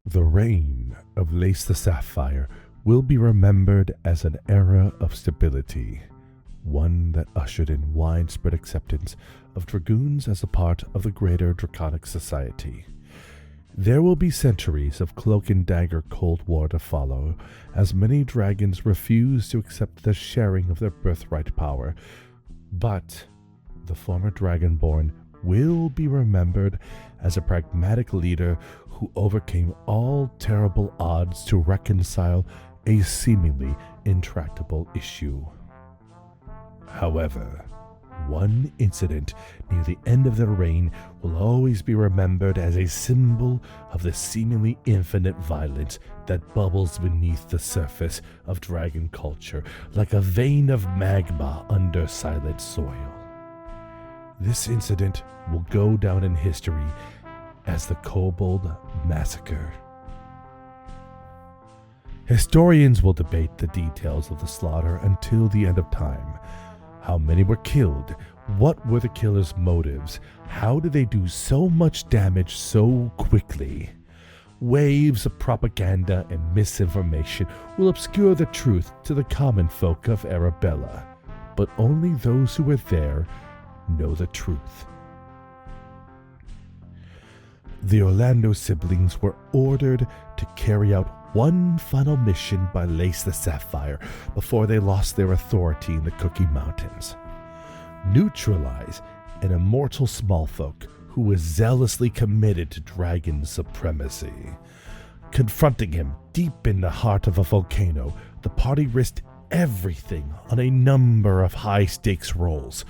The reign of Lace the Sapphire will be remembered as an era of stability, one that ushered in widespread acceptance of dragoons as a part of the greater draconic society. There will be centuries of cloak and dagger Cold War to follow, as many dragons refuse to accept the sharing of their birthright power. But the former Dragonborn will be remembered as a pragmatic leader who overcame all terrible odds to reconcile a seemingly intractable issue. However, one incident near the end of their reign will always be remembered as a symbol of the seemingly infinite violence that bubbles beneath the surface of dragon culture like a vein of magma under silent soil. This incident will go down in history as the Kobold Massacre. Historians will debate the details of the slaughter until the end of time. How many were killed? What were the killers' motives? How did they do so much damage so quickly? Waves of propaganda and misinformation will obscure the truth to the common folk of Arabella, but only those who were there know the truth. The Orlando siblings were ordered to carry out one final mission by Lace the Sapphire before they lost their authority in the Cookie Mountains. Neutralize an immortal smallfolk who was zealously committed to dragon supremacy. Confronting him deep in the heart of a volcano, the party risked everything on a number of high-stakes rolls.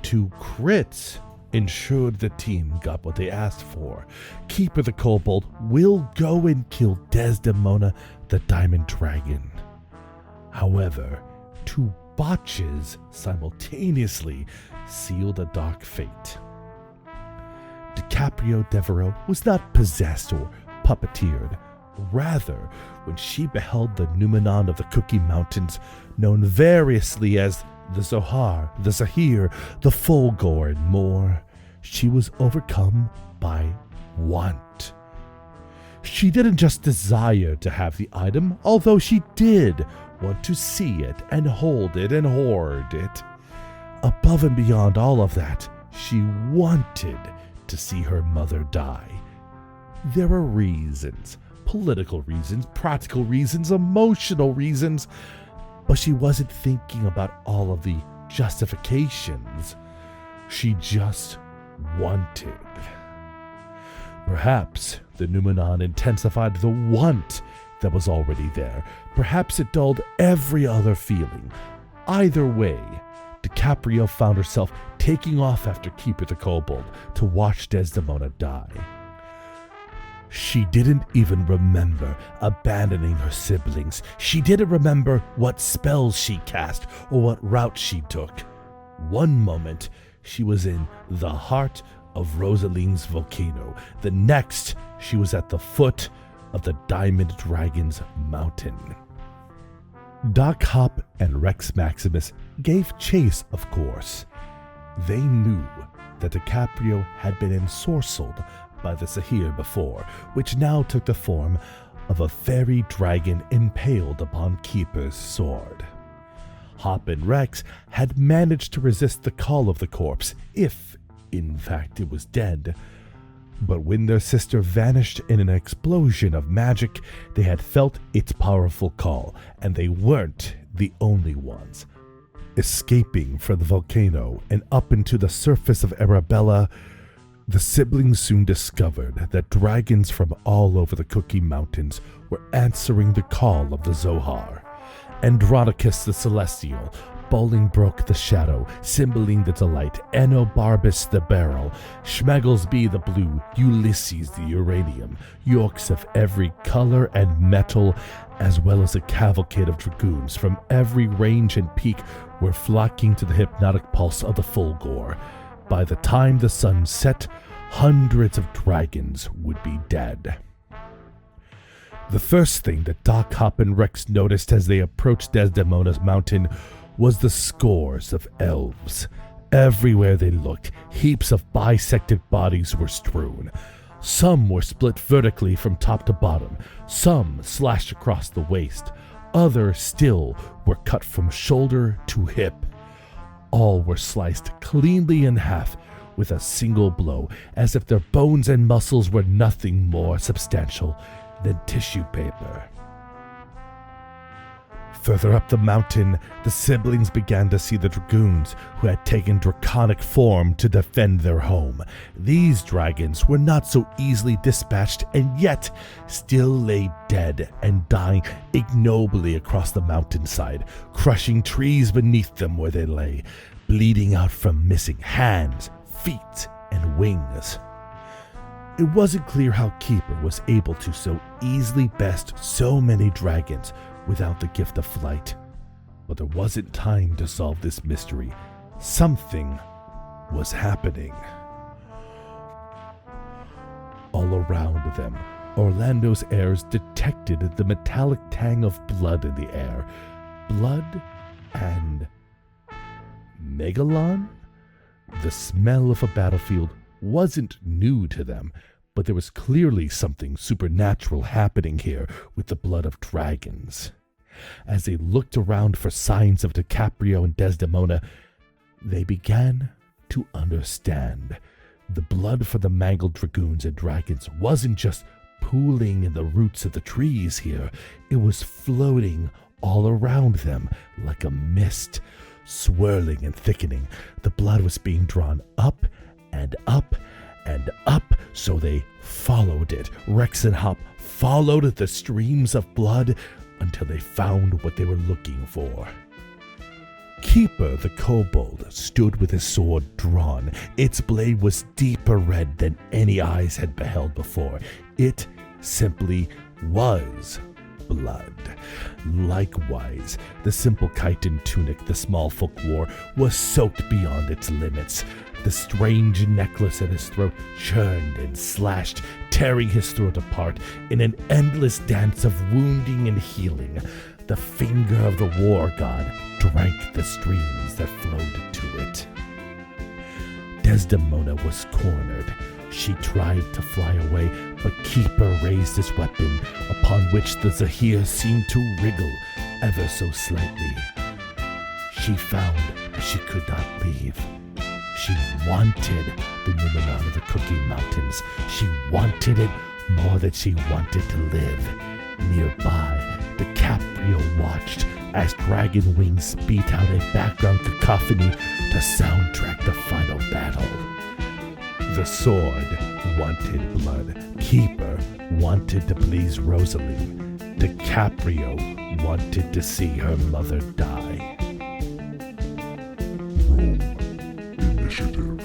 2 crits ensured the team got what they asked for. Keeper the Kobold will go and kill Desdemona the Diamond Dragon. However, 2 botches simultaneously sealed a dark fate. DiCaprio Devereaux was not possessed or puppeteered. Rather, when she beheld the Numenon of the Cookie Mountains, known variously as the Zohar, the Zahir, the Fulgor, and more, she was overcome by want. She didn't just desire to have the item, although she did want to see it and hold it and hoard it. Above and beyond all of that, she wanted to see her mother die. There were reasons, political reasons, practical reasons, emotional reasons, but she wasn't thinking about all of the justifications. She just wanted. Perhaps the Numenon intensified the want that was already there. Perhaps it dulled every other feeling. Either way, DiCaprio found herself taking off after Keeper the Kobold to watch Desdemona die. She didn't even remember abandoning her siblings. She didn't remember what spells she cast or what route she took. One moment, she was in the heart of Rosaline's volcano. The next, she was at the foot of the Diamond Dragon's mountain. Doc Hop and Rex Maximus gave chase, of course. They knew that DiCaprio had been ensorcelled by the Zahir before, which now took the form of a fairy dragon impaled upon Keeper's sword. Hop and Rex had managed to resist the call of the corpse, if, in fact, it was dead. But when their sister vanished in an explosion of magic, they had felt its powerful call, and they weren't the only ones. Escaping from the volcano and up into the surface of Arabella, the siblings soon discovered that dragons from all over the Cookie Mountains were answering the call of the Zohar. Andronicus the Celestial, Bolingbroke the Shadow, Cymbeline the Delight, Enobarbus the Beryl, Schmegglesby the Blue, Ulysses the Uranium, Yorks of every color and metal, as well as a cavalcade of dragoons from every range and peak were flocking to the hypnotic pulse of the Fulgor. By the time the sun set, hundreds of dragons would be dead. The first thing that Doc Hop and Rex noticed as they approached Desdemona's mountain was the scores of elves. Everywhere they looked, heaps of bisected bodies were strewn. Some were split vertically from top to bottom, some slashed across the waist, others still were cut from shoulder to hip. All were sliced cleanly in half with a single blow, as if their bones and muscles were nothing more substantial than tissue paper. Further up the mountain, the siblings began to see the dragoons who had taken draconic form to defend their home. These dragons were not so easily dispatched, and yet still lay dead and dying ignobly across the mountainside, crushing trees beneath them where they lay, bleeding out from missing hands, feet, and wings. It wasn't clear how Keeper was able to so easily best so many dragons without the gift of flight, but there wasn't time to solve this mystery. Something was happening. All around them, Orlando's heirs detected the metallic tang of blood in the air. Blood and Megalon? The smell of a battlefield wasn't new to them, but there was clearly something supernatural happening here with the blood of dragons. As they looked around for signs of DiCaprio and Desdemona, they began to understand. The blood for the mangled dragoons and dragons wasn't just pooling in the roots of the trees here. It was floating all around them like a mist, swirling and thickening. The blood was being drawn up and up and up, so they followed it. Rex and Hop followed the streams of blood until they found what they were looking for. Keeper the kobold stood with his sword drawn. Its blade was deeper red than any eyes had beheld before. It simply was blood. Likewise, the simple chitin tunic the small folk wore was soaked beyond its limits. The strange necklace at his throat churned and slashed, tearing his throat apart in an endless dance of wounding and healing. The finger of the war god drank the streams that flowed to it. Desdemona was cornered. She tried to fly away, but Keeper raised his weapon, upon which the Zahir seemed to wriggle ever so slightly. She found that she could not leave. She wanted the Numenon of the Cookie Mountains. She wanted it more than she wanted to live. Nearby, DiCaprio watched as dragon wings beat out a background cacophony to soundtrack the final battle. The sword wanted blood. Keeper wanted to please Rosalie. DiCaprio wanted to see her mother die. Initiative.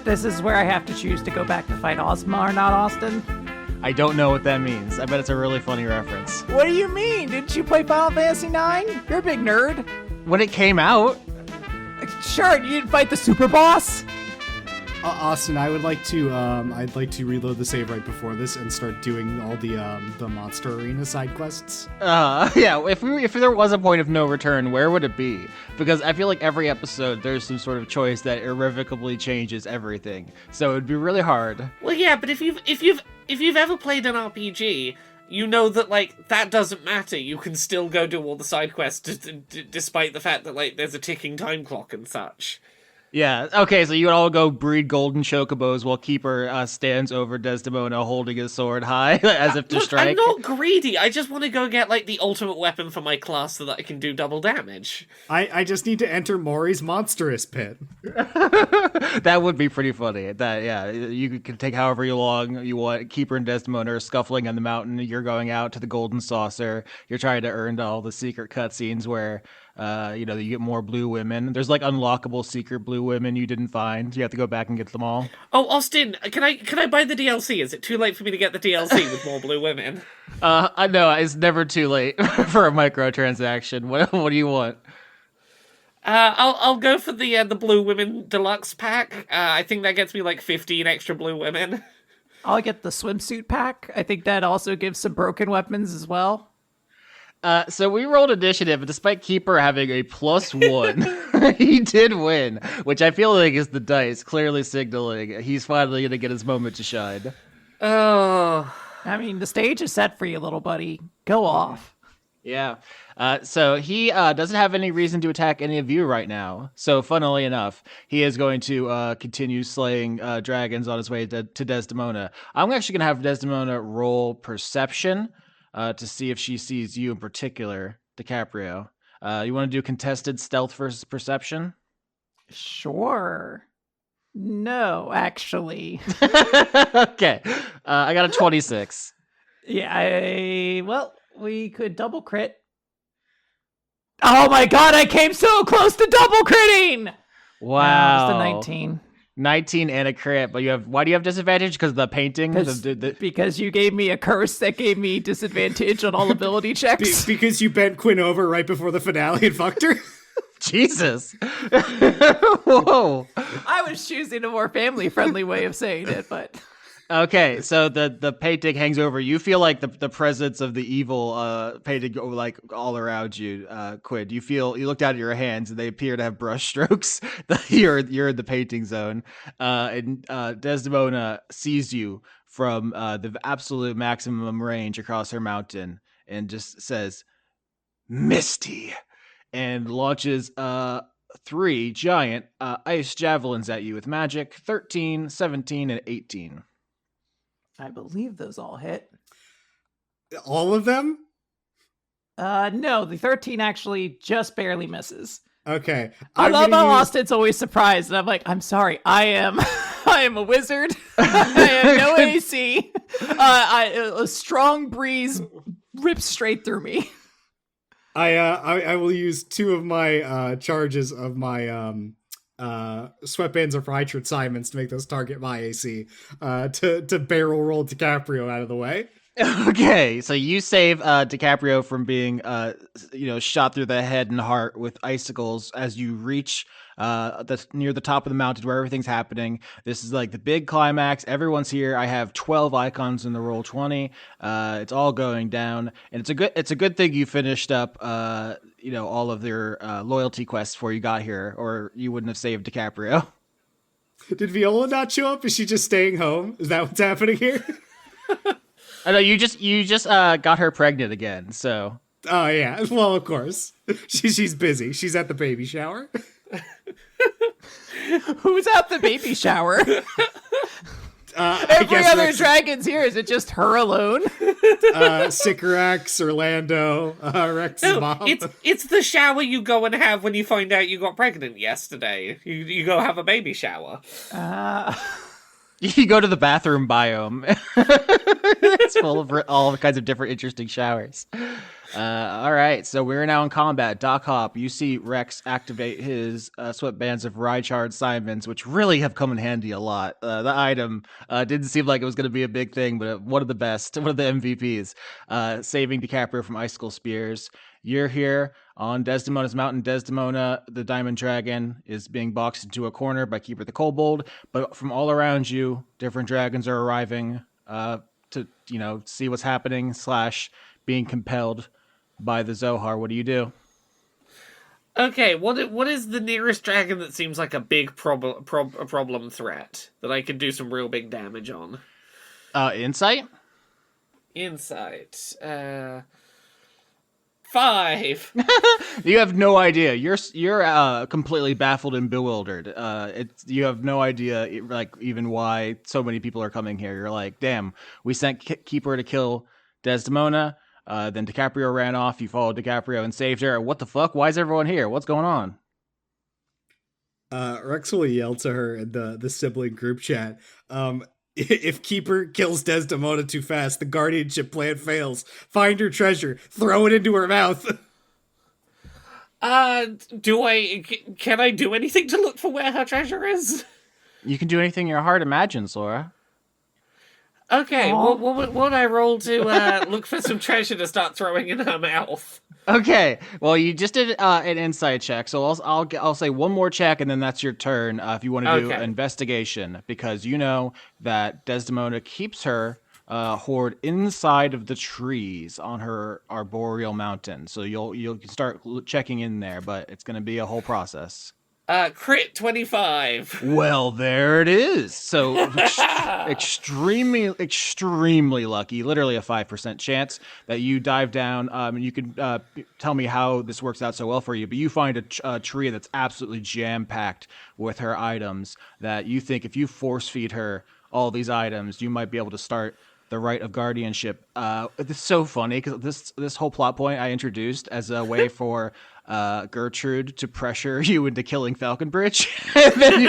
This is where I have to choose to go back to fight Ozma or not, Austin. I don't know what that means. I bet it's a really funny reference. What do you mean? Didn't you play Final Fantasy IX? You're a big nerd. When it came out, Sure, you didn't fight the super boss? Austin, I'd like to reload the save right before this and start doing all the Monster Arena side quests. yeah, if there was a point of no return, where would it be? Because I feel like every episode there's some sort of choice that irrevocably changes everything. So it'd be really hard. Well, yeah, but if you've ever played an RPG, you know that, like, that doesn't matter. You can still go do all the side quests despite the fact that, like, there's a ticking time clock and such. Yeah, okay, so you would all go breed golden chocobos while Keeper stands over Desdemona holding his sword high as if to Look, strike. I'm not greedy. I just want to go get, like, the ultimate weapon for my class so that I can do double damage. I just need to enter Maury's monstrous pit. That would be pretty funny. That, yeah, you can take however long you want. Keeper and Desdemona are scuffling on the mountain. You're going out to the golden saucer. You're trying to earn all the secret cutscenes where you get more blue women. There's like unlockable secret blue women you didn't find. You have to go back and get them all. Oh, Austin, can I buy the DLC? Is it too late for me to get the DLC with more blue women? I know it's never too late for a microtransaction. What do you want? I'll go for the Blue Women Deluxe pack. I think that gets me like 15 extra Blue Women. I'll get the swimsuit pack. I think that also gives some broken weapons as well. So we rolled initiative, and despite Keeper having a +1, he did win, which I feel like is the dice clearly signaling he's finally going to get his moment to shine. Oh, I mean, the stage is set for you, little buddy. Go off. Yeah. So he doesn't have any reason to attack any of you right now. So funnily enough, he is going to continue slaying dragons on his way to Desdemona. I'm actually going to have Desdemona roll perception to see if she sees you in particular, DiCaprio. You want to do contested stealth versus perception? Sure. No, actually. Okay. I got a 26. Yeah, well, we could double crit. Oh my god, I came so close to double critting! Wow. Just a 19. 19 and a crit, but why do you have disadvantage? Because of the painting? Because you gave me a curse that gave me disadvantage on all ability checks. Because you bent Quinn over right before the finale and fucked her? Jesus. Whoa. I was choosing a more family-friendly way of saying it, but... Okay, so the painting hangs over. You feel like the presence of the evil painting like all around you, Quinn. You look down at your hands and they appear to have brush strokes. You're in the painting zone. And Desdemona sees you from the absolute maximum range across her mountain and just says, Misty, and launches 3 giant ice javelins at you with magic, 13, 17, and 18. I believe those all hit. All of them? No, the 13 actually just barely misses. Okay. I love how Austin's always surprised, and I'm like, I'm sorry, I am a wizard. I have no AC. A strong breeze rips straight through me. I will use 2 of my charges of my sweatbands of Reichard Simons to make those target my AC to barrel roll DiCaprio out of the way. Okay, so you save DiCaprio from being shot through the head and heart with icicles as you reach near the top of the mountain where everything's happening. This is like the big climax. Everyone's here. I have 12 icons in the roll 20. It's all going down, and it's a good thing you finished up all of their loyalty quests before you got here, or you wouldn't have saved DiCaprio. Did Viola not show up? Is she just staying home? Is that what's happening here? I know you just got her pregnant again, so. Oh yeah, well of course. She's busy. She's at the baby shower. Who's at the baby shower? Every other dragon's here. Is it just her alone? Sycorax, Orlando, Rex's mom. It's the shower you go and have when you find out you got pregnant yesterday. You go have a baby shower. You go to the bathroom biome. It's full of all kinds of different interesting showers. All right, so we're now in combat. Doc Hop, you see Rex activate his sweatbands of Reichard Simons, which really have come in handy a lot. The item didn't seem like it was going to be a big thing, but one of the best, one of the MVPs, saving DiCaprio from icicle spears. You're here on Desdemona's mountain. Desdemona, the Diamond Dragon, is being boxed into a corner by Keeper the Kobold, but from all around you, different dragons are arriving to see what's happening / being compelled by the Zohar. What do you do? Okay, what is the nearest dragon that seems like a big problem threat that I can do some real big damage on? Insight? Insight. 5. You have no idea. You're completely baffled and bewildered. You have no idea, like, even why so many people are coming here. You're like, damn, we sent Keeper to kill Desdemona. Then DiCaprio ran off. You followed DiCaprio and saved her. What the fuck? Why is everyone here? What's going on? Rex will yell to her in the sibling group chat. If Keeper kills Desdemona too fast, the guardianship plan fails. Find her treasure. Throw it into her mouth. Can I do anything to look for where her treasure is? You can do anything your heart imagines, Laura. Okay, Aw. what would I roll to look for some treasure to start throwing in her mouth? Okay, well, you just did an insight check, so I'll say one more check, and then that's your turn if you want to do Okay. investigation, because you know that Desdemona keeps her hoard inside of the trees on her arboreal mountain. So you'll start checking in there, but it's going to be a whole process. Crit 25. Well, there it is. So extremely lucky. Literally a 5% chance that you dive down. And you can tell me how this works out so well for you. But you find a tree that's absolutely jam packed with her items. That you think if you force feed her all these items, you might be able to start the right of guardianship. It's so funny because this whole plot point I introduced as a way for Gertrude to pressure you into killing Falconbridge. And then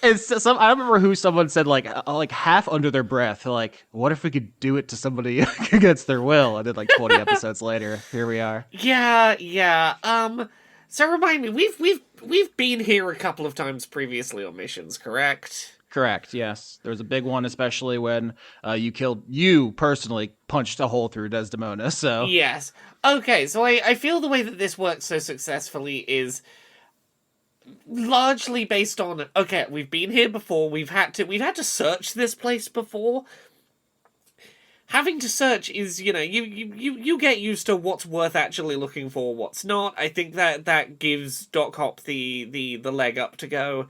I remember who someone said like half under their breath, like, what if we could do it to somebody against their will? And then like 20 episodes later, here we are. Yeah. So remind me, we've been here a couple of times previously on missions, correct? Correct. Yes, there was a big one, especially when you personally punched a hole through Desdemona. So Yes. Okay, so I feel the way that this works so successfully is largely based on, okay, we've been here before, we've had to search this place before. Having to search is, you get used to what's worth actually looking for, what's not. I think that gives Doc Hop the leg up to go,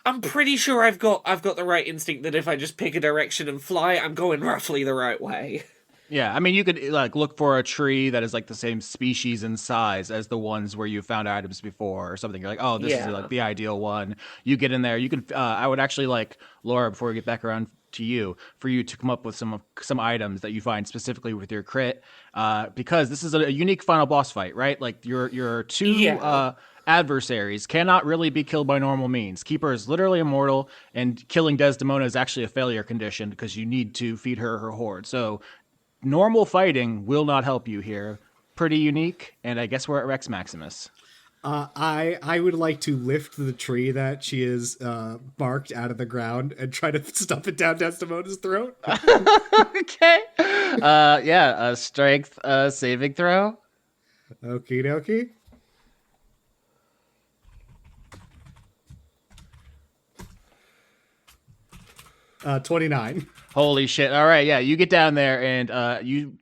I'm pretty sure I've got the right instinct that if I just pick a direction and fly, I'm going roughly the right way. yeah, I mean, you could like look for a tree that is like the same species and size as the ones where you found items before or something. You're like, oh, this is like the ideal one. You get in there. You can. I would actually like Laura, before we get back around to you, for you to come up with some items that you find specifically with your crit, because this is a unique final boss fight, right? Like your two adversaries cannot really be killed by normal means. Keeper is literally immortal, and killing Desdemona is actually a failure condition because you need to feed her hoard. So normal fighting will not help you here. Pretty unique, and I guess we're at Rex Maximus. I would like to lift the tree that she is barked out of the ground and try to stuff it down Desdemona's throat. Okay. A strength saving throw. Okie dokie. 29. Holy shit. All right, yeah, you get down there and you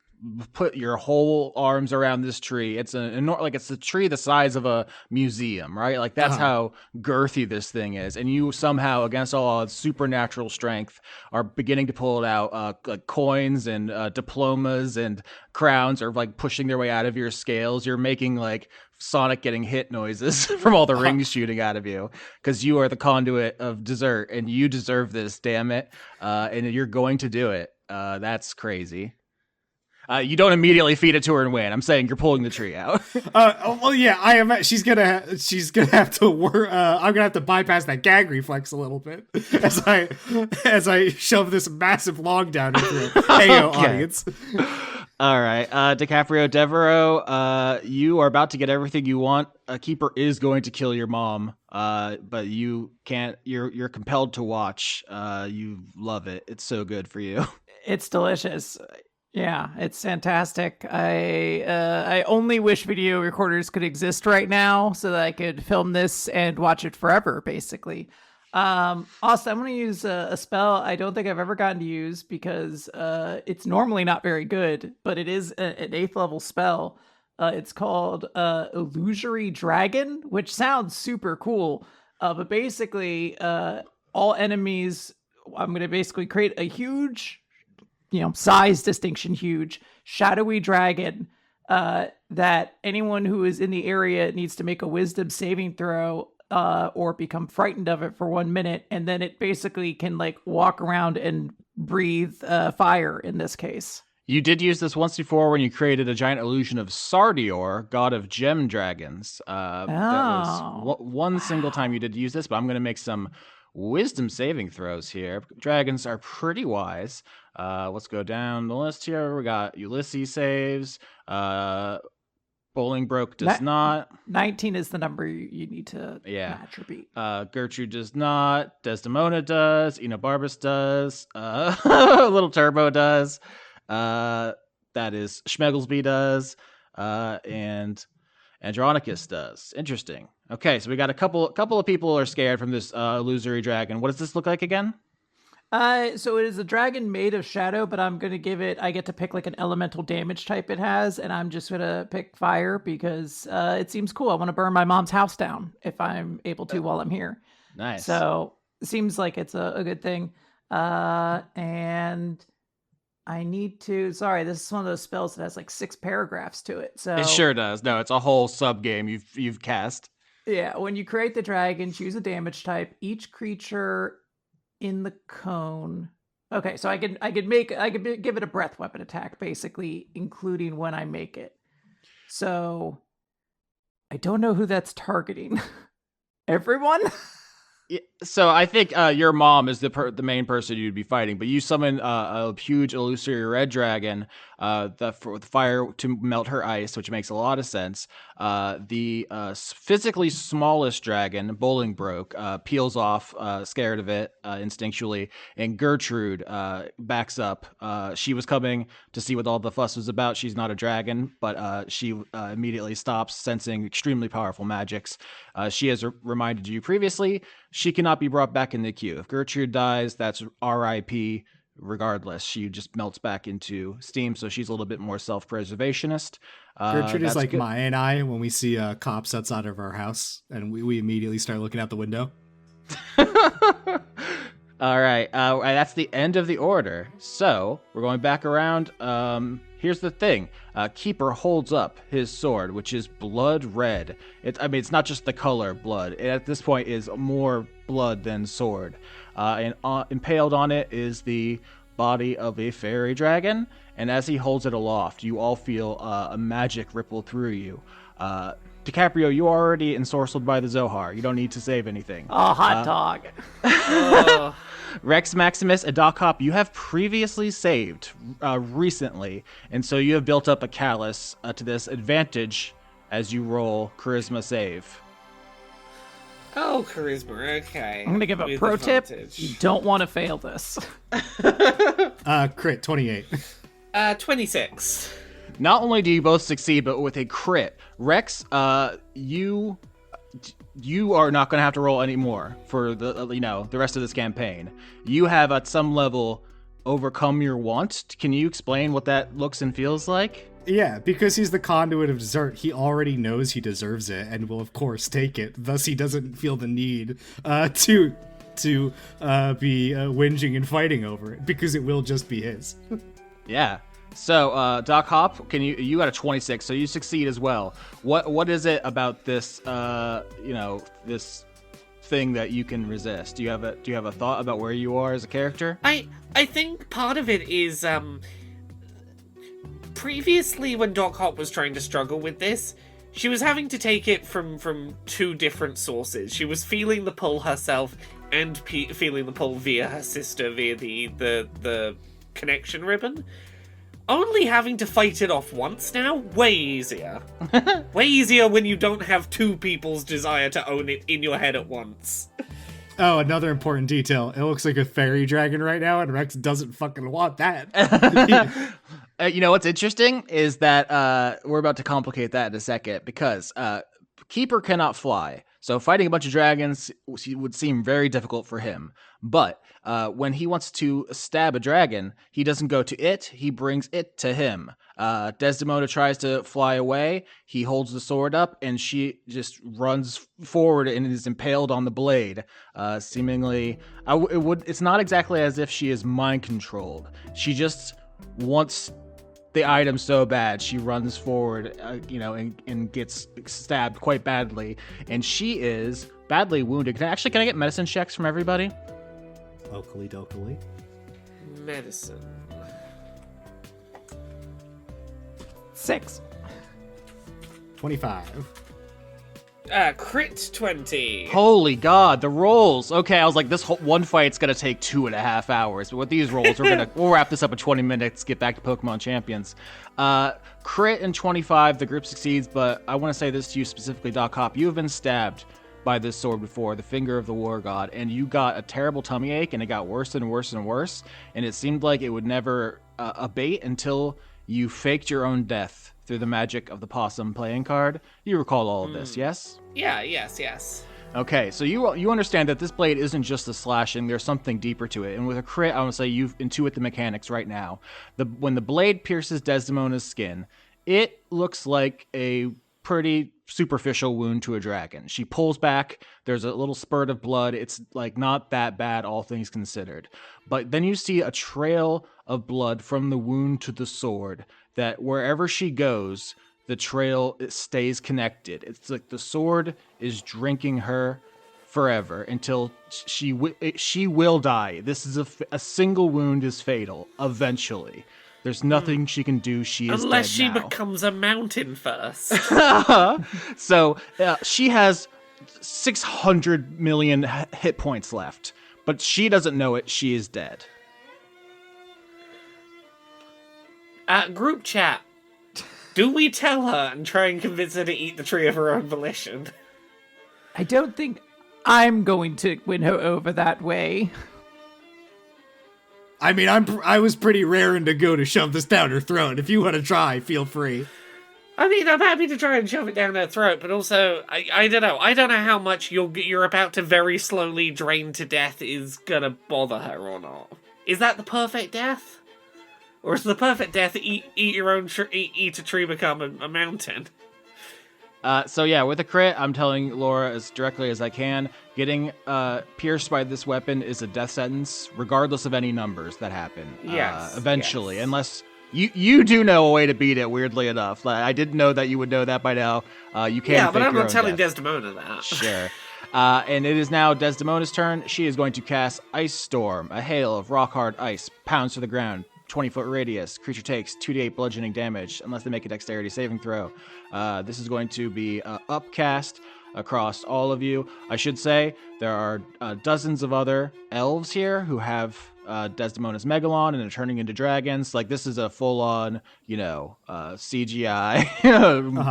put your whole arms around this tree. It's it's a tree the size of a museum, right? Like that's how girthy this thing is. And you somehow, against all odds, supernatural strength, are beginning to pull it out. Like coins and diplomas and crowns are like pushing their way out of your scales. You're making like Sonic getting hit noises from all the rings shooting out of you, because you are the conduit of dessert and you deserve this, damn it. And you're going to do it. That's crazy. You don't immediately feed it to her and win. I'm saying you're pulling the tree out. Well, yeah, I am. She's gonna have to work. I'm gonna have to bypass that gag reflex a little bit as I shove this massive log down her throat. Heyo, audience. All right, DiCaprio, Devereaux, you are about to get everything you want. A keeper is going to kill your mom, but you can't. You're compelled to watch. You love it. It's so good for you. It's delicious. Yeah, it's fantastic. I only wish video recorders could exist right now so that I could film this and watch it forever, basically. Also, I'm going to use a spell I don't think I've ever gotten to use because it's normally not very good, but it is an 8th level spell. It's called Illusory Dragon, which sounds super cool. But basically, all enemies, I'm going to basically create a huge, size distinction, huge shadowy dragon that anyone who is in the area needs to make a wisdom saving throw or become frightened of it for 1 minute, and then it basically can like walk around and breathe fire in this case. You did use this once before when you created a giant illusion of Sardior, god of gem dragons. That was one single time you did use this, but I'm going to make some wisdom saving throws here. Dragons are pretty wise. Let's go down the list here. We got Ulysses saves. Bolingbroke does That- not. 19 is the number you need to Yeah. match or beat. Gertrude does not. Desdemona does. Enobarbus does. Little Turbo does. That is Schmegglesby does. And Andronicus does. Interesting. Okay, so we got a couple of people are scared from this illusory dragon. What does this look like again? So it is a dragon made of shadow, but I'm gonna give it. I get to pick like an elemental damage type it has, and I'm just gonna pick fire because it seems cool. I want to burn my mom's house down if I'm able to while I'm here. Nice. So it seems like it's a good thing. And I need to. Sorry, this is one of those spells that has like 6 paragraphs to it. So It sure does. No, it's a whole sub game you've cast. yeah, when you create the dragon, choose a damage type. Each creature in the cone. Okay, so I could give it a breath weapon attack, basically, including when I make it. So I don't know who that's targeting. Everyone? Yeah, so I think your mom is the main person you'd be fighting, but you summon a huge illusory red dragon with fire to melt her ice, which makes a lot of sense. The physically smallest dragon, Bolingbroke, peels off, scared of it instinctually, and Gertrude backs up. She was coming to see what all the fuss was about. She's not a dragon, but she immediately stops, sensing extremely powerful magics. She has reminded you previously, she cannot be brought back in the queue. If Gertrude dies, that's RIP regardless. She just melts back into steam, so she's a little bit more self-preservationist. Gertrude is that's like good. Maya and I when we see cops outside of our house, and we immediately start looking out the window. All right, that's the end of the order. So we're going back around. Here's the thing: Keeper holds up his sword, which is blood red. It's not just the color blood. It, at this point, is more blood than sword. And impaled on it is the body of a fairy dragon. And as he holds it aloft, you all feel a magic ripple through you. DiCaprio, you are already ensorcelled by the Zohar. You don't need to save anything. Oh, hot dog. Rex Maximus and Doc Hop, you have previously saved recently, and so you have built up a callus to this advantage as you roll charisma save. Oh, charisma. Okay. I'm going to give a With pro tip. advantage. You don't want to fail this. Crit 28. 26. Not only do you both succeed, but with a crit. Rex, you are not going to have to roll anymore for the rest of this campaign. You have at some level overcome your want. Can you explain what that looks and feels like? Yeah, because he's the conduit of dessert, he already knows he deserves it and will of course take it. Thus, he doesn't feel the need to be whinging and fighting over it because it will just be his. Yeah. So, Doc Hop, you got a 26, so you succeed as well. What is it about this this thing that you can resist? Do you have a thought about where you are as a character? I think part of it is previously when Doc Hop was trying to struggle with this, she was having to take it from 2 different sources. She was feeling the pull herself and feeling the pull via her sister via the connection ribbon. Only having to fight it off once now, way easier. Way easier when you don't have 2 people's desire to own it in your head at once. Oh, another important detail. It looks like a fairy dragon right now, and Rex doesn't fucking want that. You know what's interesting is that we're about to complicate that in a second because Keeper cannot fly. So fighting a bunch of dragons would seem very difficult for him. But when he wants to stab a dragon, he doesn't go to it, he brings it to him. Desdemona tries to fly away, he holds the sword up, and she just runs forward and is impaled on the blade. Seemingly, it's not exactly as if she is mind-controlled. She just wants the item so bad, she runs forward, and gets stabbed quite badly. And she is badly wounded. Can I get medicine checks from everybody? Locally, dokily. Medicine. 6. 25. Crit 20. Holy God, the rolls. Okay, I was like, this whole one fight's gonna take 2.5 hours. But with these rolls, we'll wrap this up in 20 minutes, get back to Pokemon Champions. Crit in 25, the group succeeds, but I want to say this to you specifically, Doc Hop. You have been stabbed by this sword before, the finger of the war god, and you got a terrible tummy ache, and it got worse and worse and worse, and it seemed like it would never abate until you faked your own death through the magic of the possum playing card. You recall all of this, yes? Yeah, yes. Okay, so you understand that this blade isn't just a slashing, there's something deeper to it. And with a crit, I want to say you intuit the mechanics right now. When the blade pierces Desdemona's skin, it looks like a pretty superficial wound to a dragon. She pulls back, there's a little spurt of blood. It's like not that bad, all things considered. But then you see a trail of blood from the wound to the sword, that wherever she goes, the trail stays connected. It's like the sword is drinking her forever until she will die. This is a single wound is fatal eventually. There's nothing she can do. She is Unless dead she now. becomes a mountain first. So she has 600 million hit points left, but she doesn't know it. She is dead. Group chat. Do we tell her and try and convince her to eat the tree of her own volition? I don't think I'm going to win her over that way. I mean, I was pretty raring to go to shove this down her throat. If you want to try, feel free. I mean, I'm happy to try and shove it down her throat, but also, I don't know. I don't know how much you're about to very slowly drain to death is gonna bother her or not. Is that the perfect death? Or is the perfect death eat your own eat a tree, become a mountain? So yeah, with a crit, I'm telling Laura as directly as I can, getting pierced by this weapon is a death sentence, regardless of any numbers that happen. Yes, Eventually, yes. unless you do know a way to beat it. Weirdly enough, like, I didn't know that you would know that by now. You can't. Yeah, but fake I'm your not own telling death. Desdemona that. Sure. And it is now Desdemona's turn. She is going to cast Ice Storm. A hail of rock-hard ice pounds to the ground. 20-foot radius. Creature takes 2d8 bludgeoning damage unless they make a dexterity saving throw. This is going to be upcast across all of you. I should say there are dozens of other elves here who have Desdemona's Megalon and are turning into dragons. Like, this is a full-on, CGI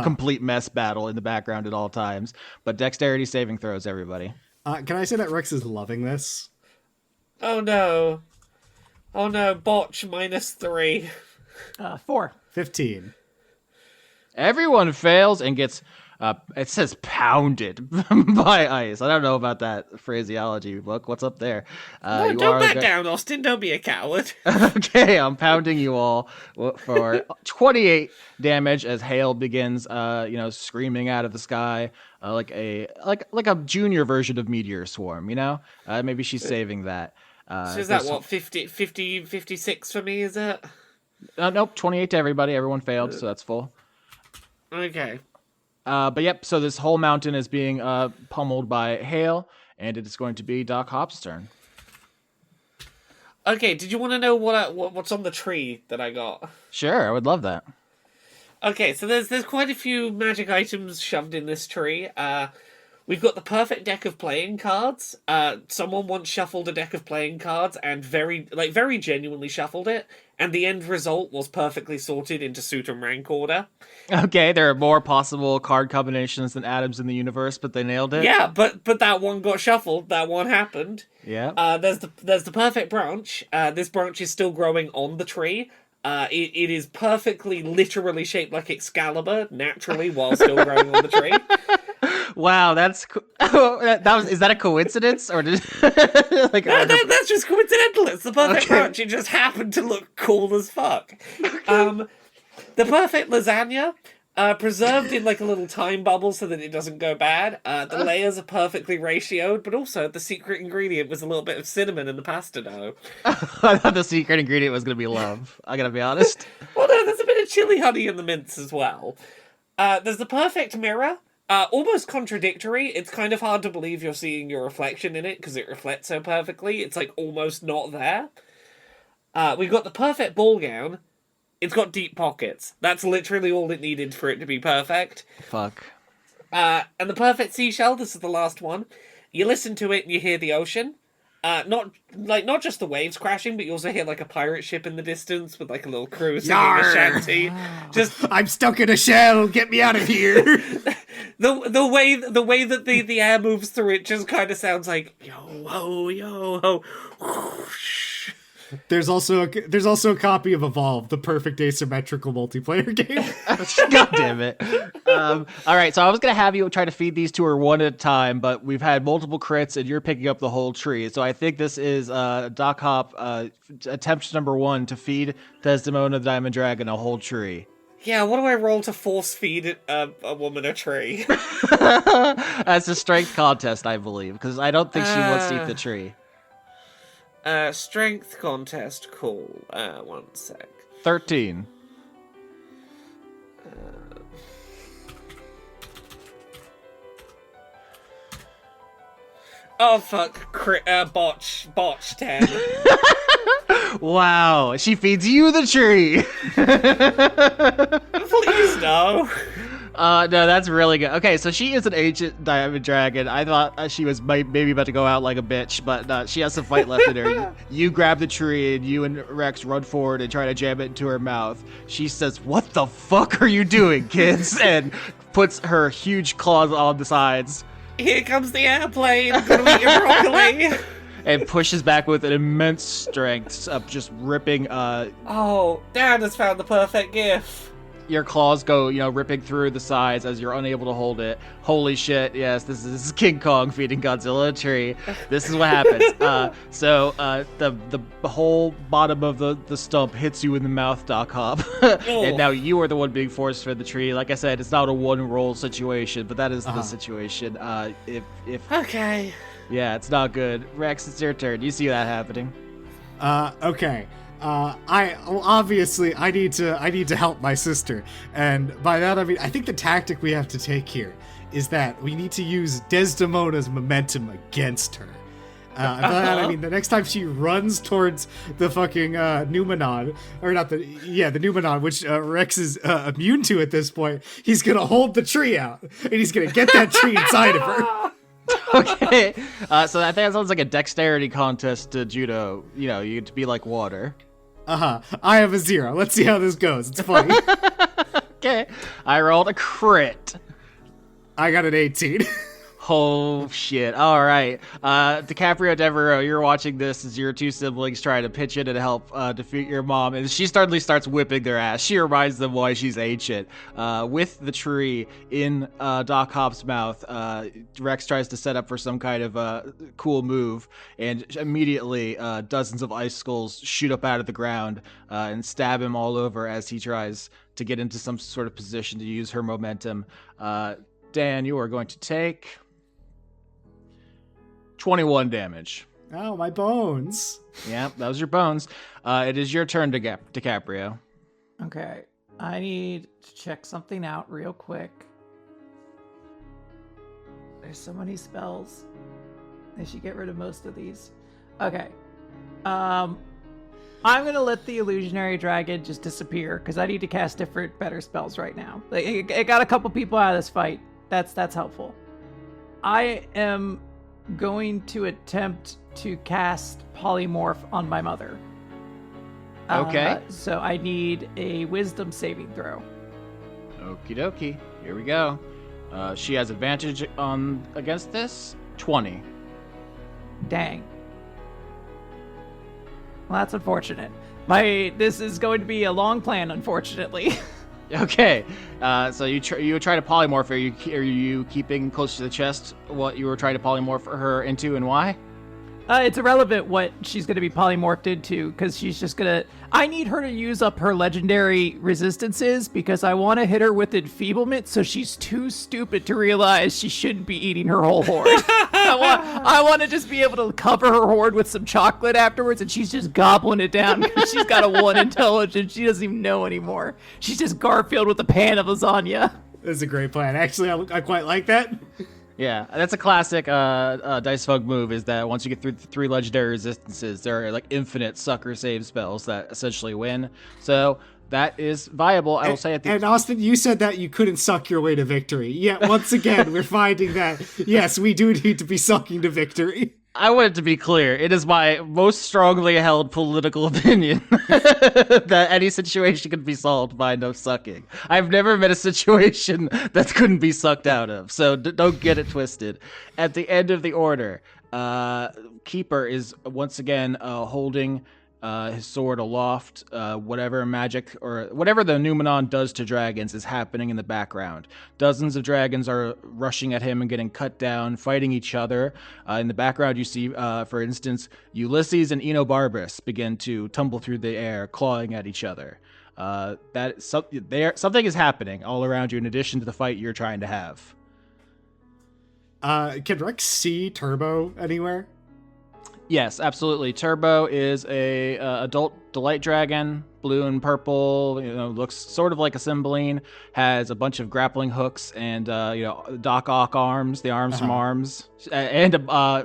complete mess battle in the background at all times. But dexterity saving throws, everybody. Can I say that Rex is loving this? Oh no, botch -3. 4. 15. Everyone fails and gets, it says pounded by ice. I don't know about that phraseology book. What's up there? No, don't back down, Austin. Don't be a coward. Okay, I'm pounding you all for 28 damage as hail begins, screaming out of the sky, like a junior version of Meteor Swarm. Maybe she's saving that. So is that what, 50, 56 for me, is it? Nope, 28 to everybody. Everyone failed, so that's full. Okay. But yep, so this whole mountain is being pummeled by hail, and it is going to be Doc Hop's turn. Okay, did you want to know what's on the tree that I got? Sure, I would love that. Okay, so there's quite a few magic items shoved in this tree. We've got the perfect deck of playing cards. Someone once shuffled a deck of playing cards and very genuinely shuffled it, and the end result was perfectly sorted into suit and rank order. Okay, there are more possible card combinations than atoms in the universe, but they nailed it. Yeah, but that one got shuffled. That one happened. Yeah. There's the perfect branch. This branch is still growing on the tree. It is perfectly, literally shaped like Excalibur, naturally, while still growing on the tree. Wow, that's is that a coincidence or did No, that's just coincidental. It's the perfect branch. It just happened to look cool as fuck. The perfect lasagna, preserved in like a little time bubble so that it doesn't go bad. The layers are perfectly ratioed, but also the secret ingredient was a little bit of cinnamon in the pasta dough. I thought the secret ingredient was gonna be love. I gotta be honest. Well, no, there's a bit of chili honey in the mince as well. There's the perfect mirror. Almost contradictory. It's kind of hard to believe you're seeing your reflection in it because it reflects so perfectly. It's like almost not there. We've got the perfect ball gown. It's got deep pockets. That's literally all it needed for it to be perfect. Fuck. And the perfect seashell, this is the last one. You listen to it and you hear the ocean. Not just the waves crashing, but you also hear like a pirate ship in the distance with like a little crew singing a shanty. Just I'm stuck in a shell. Get me out of here. the way that the air moves through it just kind of sounds like yo ho whoosh. There's also a copy of Evolve, the perfect asymmetrical multiplayer game. God damn it. All right, so I was going to have you try to feed these two one at a time, but we've had multiple crits and you're picking up the whole tree. So I think this is Doc Hop attempt number 1 to feed Desdemona the Diamond Dragon a whole tree. Yeah, what do I roll to force feed a woman a tree? That's a strength contest, I believe, because I don't think she wants to eat the tree. Strength contest, cool. 1 sec. 13. Oh fuck! Botch 10. Wow, she feeds you the tree. Please no. No, that's really good. Okay, so she is an ancient diamond dragon. I thought she was maybe about to go out like a bitch, but she has some fight left in her. You grab the tree and you and Rex run forward and try to jam it into her mouth. She says, "What the fuck are you doing, kids?" and puts her huge claws on the sides. Here comes the airplane. Gonna eat your broccoli. And pushes back with an immense strength of just ripping. Oh, Dan has found the perfect gif. Your claws go, ripping through the sides as you're unable to hold it. Holy shit! Yes, this is King Kong feeding Godzilla a tree. This is what happens. So the whole bottom of the stump hits you in the mouth, Doc Hop, and now you are the one being forced for the tree. Like I said, it's not a one roll situation, but that is the situation. If okay, yeah, it's not good. Rex, it's your turn. You see that happening? Okay. Obviously I need to help my sister, and by that I mean I think the tactic we have to take here is that we need to use Desdemona's momentum against her. By that I mean the next time she runs towards the fucking Numenon, or not the Numenon, which Rex is immune to at this point, he's gonna hold the tree out and he's gonna get that tree inside of her. Okay, so I think that sounds like a dexterity contest to judo. You get to be like water. I have a 0. Let's see how this goes. It's funny. Okay. I rolled a crit. I got an 18. Oh, shit. All right. DiCaprio, Devereaux, you're watching this as your two siblings try to pitch in and help defeat your mom, and she suddenly starts whipping their ass. She reminds them why she's ancient. With the tree in Doc Hop's mouth, Rex tries to set up for some kind of cool move, and immediately dozens of ice skulls shoot up out of the ground and stab him all over as he tries to get into some sort of position to use her momentum. Dan, you are going to take 21 damage. Oh, my bones. Yeah, that was your bones. It is your turn, DiCaprio. Okay. I need to check something out real quick. There's so many spells. I should get rid of most of these. Okay. I'm going to let the illusionary dragon just disappear because I need to cast different, better spells right now. Like, it got a couple people out of this fight. That's helpful. I am going to attempt to cast polymorph on my mother. Okay. So I need a wisdom saving throw. Okie dokie. Here we go. She has advantage against this. 20. Dang. Well, that's unfortunate. This is going to be a long plan, unfortunately. Okay. So you try to polymorph. Are you keeping close to the chest what you were trying to polymorph her into and why? It's irrelevant what she's going to be polymorphed into, because she's just going to... I need her to use up her legendary resistances, because I want to hit her with enfeeblement, so she's too stupid to realize she shouldn't be eating her whole horde. I want to just be able to cover her horde with some chocolate afterwards, and she's just gobbling it down, because she's got a 1 intelligence. She doesn't even know anymore. She's just Garfield with a pan of lasagna. That's a great plan. Actually, I quite like that. Yeah, that's a classic Dice Fug move, is that once you get through the 3 legendary resistances, there are like infinite sucker save spells that essentially win. So that is viable. I will say at the And Austin, you said that you couldn't suck your way to victory. Yet once again, we're finding that yes, we do need to be sucking to victory. I want it to be clear. It is my most strongly held political opinion that any situation can be solved by no sucking. I've never met a situation that couldn't be sucked out of, so don't get it twisted. At the end of the order, Keeper is once again holding his sword aloft. Whatever magic or whatever the Numenon does to dragons is happening in the background. Dozens of dragons are rushing at him and getting cut down, fighting each other. In the background, you see, for instance, Ulysses and Enobarbus begin to tumble through the air, clawing at each other. Something is happening all around you in addition to the fight you're trying to have. Can Rex see Turbo anywhere? Yes, absolutely. Turbo is a adult delight dragon, blue and purple. Looks sort of like a Cymbeline. Has a bunch of grappling hooks and Doc Ock arms, the arms from Arms, and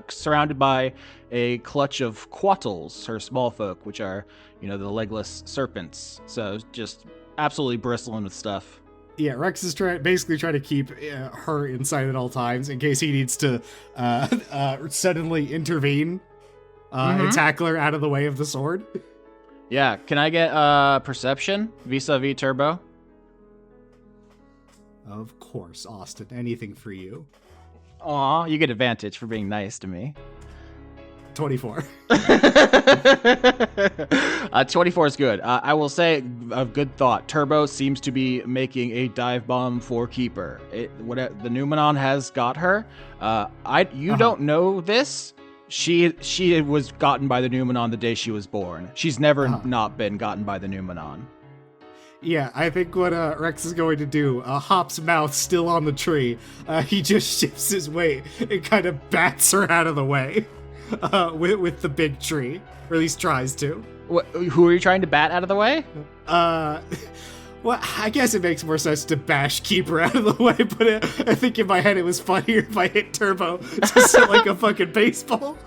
surrounded by a clutch of quattles, her small folk, which are the legless serpents. So just absolutely bristling with stuff. Yeah, Rex is basically trying to keep her inside at all times in case he needs to suddenly intervene. And tackle her out of the way of the sword. Yeah, can I get perception vis-a-vis Turbo? Of course, Austin. Anything for you. Aw, you get advantage for being nice to me. 24. 24 is good. I will say a good thought. Turbo seems to be making a dive bomb for Keeper. The Numenon has got her. You don't know this. She was gotten by the Numenon the day she was born. She's never not been gotten by the Numenon. Yeah, I think what Rex is going to do, Hop's mouth still on the tree, he just shifts his weight and kind of bats her out of the way with the big tree, or at least tries to. Who are you trying to bat out of the way? Well, I guess it makes more sense to bash Keeper out of the way, but I think in my head it was funnier if I hit Turbo just like a fucking baseball.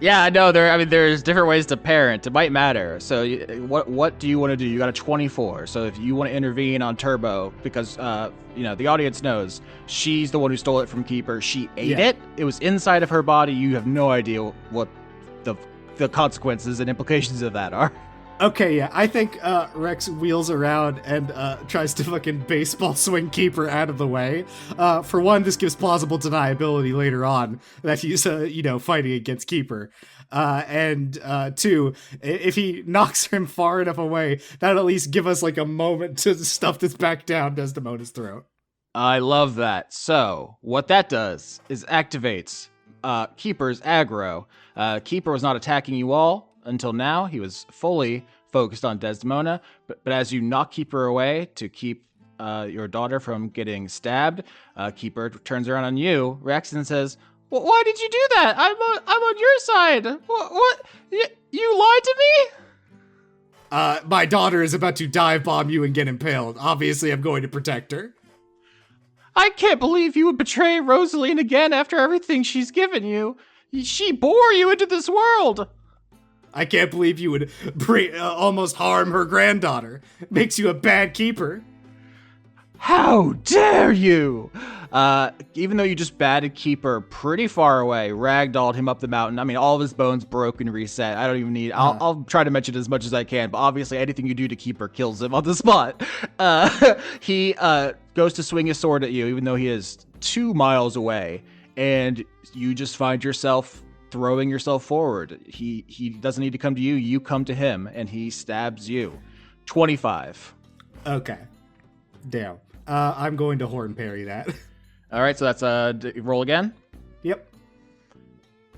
Yeah, I know. There's different ways to parent. It might matter. So, what do you want to do? You got a 24. So, if you want to intervene on Turbo, because the audience knows she's the one who stole it from Keeper. She ate it. It was inside of her body. You have no idea what the consequences and implications of that are. Okay, yeah, I think Rex wheels around and tries to fucking baseball swing Keeper out of the way. For one, this gives plausible deniability later on that he's, fighting against Keeper. And two, if he knocks him far enough away, that'll at least give us like a moment to stuff this back down Desdemona's throat. I love that. So, what that does is activates Keeper's aggro. Keeper was not attacking you all until now. He was fully focused on Desdemona, but as you knock Keeper away to keep your daughter from getting stabbed, Keeper turns around on you, Rex, and says, "Why did you do that? I'm on your side. What? You lied to me?" My daughter is about to dive bomb you and get impaled. Obviously, I'm going to protect her. I can't believe you would betray Rosaline again after everything she's given you. She bore you into this world. I can't believe you would almost harm her granddaughter. Makes you a bad keeper. How dare you! Even though you just batted Keeper pretty far away, ragdolled him up the mountain. I mean, all of his bones broke and reset. I don't even need... I'll try to mention it as much as I can, but obviously anything you do to Keeper kills him on the spot. He goes to swing his sword at you, even though he is 2 miles away, and you just find yourself throwing yourself forward. He doesn't need to come to you. You come to him, and he stabs you. 25. Okay. Damn. I'm going to horn parry that. All right, so that's roll again. Yep.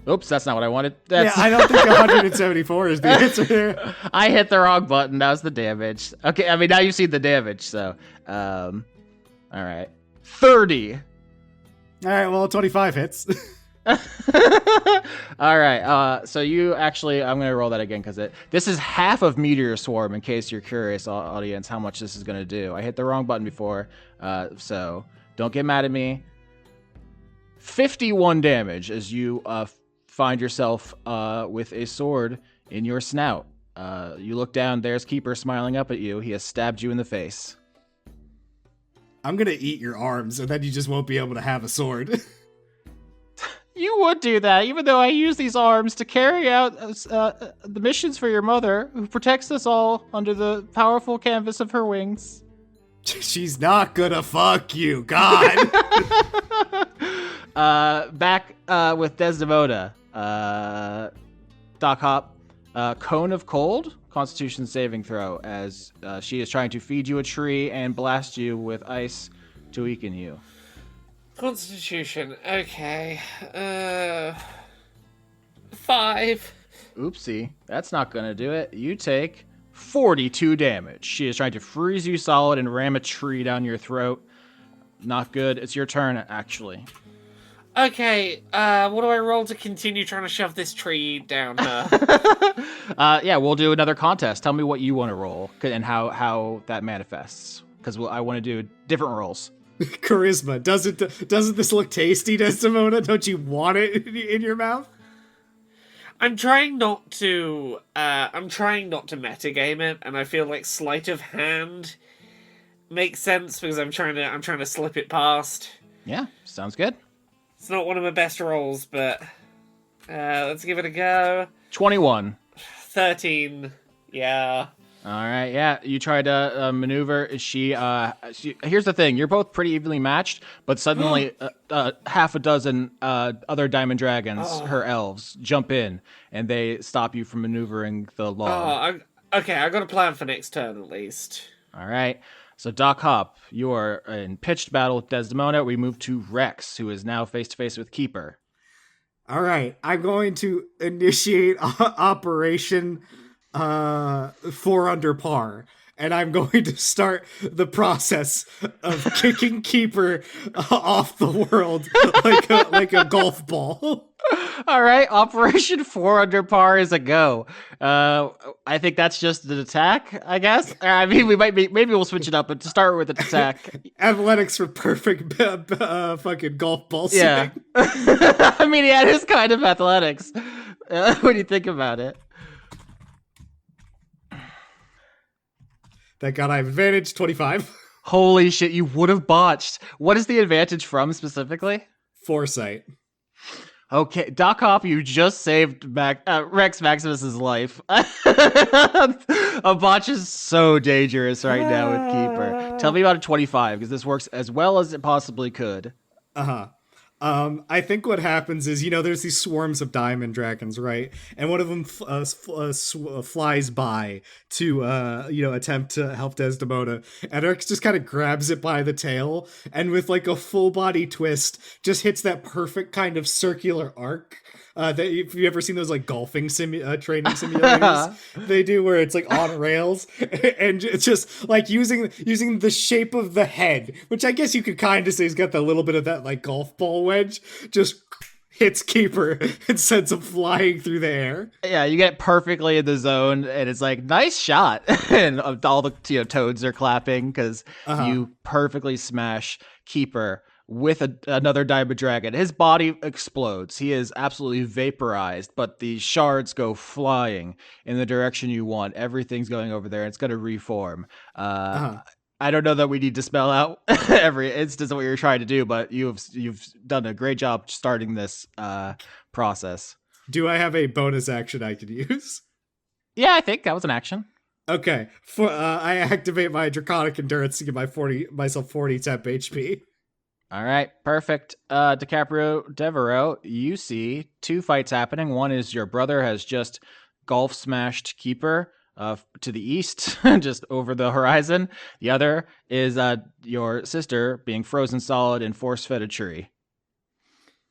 Oops, that's not what I wanted. Yeah, I don't think 174 is the answer there. I hit the wrong button. That was the damage. Okay, I mean, now you've seen the damage, so... all right. 30. All right, well, 25 hits. All right, so you actually... I'm going to roll that again, because this is half of Meteor Swarm, in case you're curious, audience, how much this is going to do. I hit the wrong button before, so don't get mad at me. 51 damage as you find yourself with a sword in your snout. You look down, there's Keeper smiling up at you. He has stabbed you in the face. I'm gonna eat your arms, and then you just won't be able to have a sword. You would do that, even though I use these arms to carry out the missions for your mother, who protects us all under the powerful canvas of her wings. She's not gonna fuck you, God. Back with Desdemona. Doc Hop. Cone of Cold, Constitution saving throw, as she is trying to feed you a tree and blast you with ice to weaken you. Constitution. Okay. 5. Oopsie, that's not gonna do it. You take 42 damage. She is trying to freeze you solid and ram a tree down your throat. Not good. It's your turn, actually. Okay, what do I roll to continue trying to shove this tree down her? Yeah, we'll do another contest. Tell me what you want to roll and how that manifests, because I want to do different rolls. Charisma. Doesn't this look tasty, Desdemona? Don't you want it in your mouth? I'm trying not to metagame it, and I feel like sleight of hand makes sense because I'm trying to slip it past. Yeah, sounds good. It's not one of my best rolls, but let's give it a go. 21. 13. Yeah. All right, yeah, you try to maneuver. She, here's the thing, you're both pretty evenly matched, but suddenly half a dozen other diamond dragons, her elves, jump in, and they stop you from maneuvering the log. Okay, I got a plan for next turn at least. All right, so Doc Hop, you are in pitched battle with Desdemona. We move to Rex, who is now face-to-face with Keeper. All right, I'm going to initiate Operation 4 under par, and I'm going to start the process of kicking Keeper off the world like a golf ball. All right, Operation 4 under par is a go. I think that's just an attack, I guess. I mean, maybe we'll switch it up, but to start with an attack. Athletics for perfect fucking golf ball swing. Yeah. I mean, yeah, it is kind of athletics when you think about it. Thank God I have advantage, 25. Holy shit, you would have botched. What is the advantage from specifically? Foresight. Okay, Doc Hop, you just saved Rex Maximus's life. A botch is so dangerous right now with Keeper. Tell me about a 25, because this works as well as it possibly could. Uh-huh. I think what happens is, there's these swarms of diamond dragons, right? And one of them flies by to, attempt to help Desdemona. And Rex just kind of grabs it by the tail, and with like a full body twist, just hits that perfect kind of circular arc. If you ever seen those like golfing training simulators, they do where it's like on rails, and it's just like using the shape of the head, which I guess you could kind of say has got that little bit of that like golf ball wedge, just hits Keeper and sends him flying through the air. Yeah, you get perfectly in the zone, and it's like, nice shot. And all the toads are clapping because you perfectly smash Keeper with another diamond dragon. His body explodes. He is absolutely vaporized, but the shards go flying in the direction you want. Everything's going over there, and it's going to reform. I don't know that we need to spell out every instance of what you're trying to do, but you've done a great job starting this process. Do I have a bonus action I could use? Yeah, I think that was an action. Okay. I activate my Draconic Endurance to give myself 40 temp HP. All right, perfect. DiCaprio, Devereaux, you see 2 fights happening. One is your brother has just golf smashed Keeper to the east, just over the horizon. The other is your sister being frozen solid and force-fed a tree.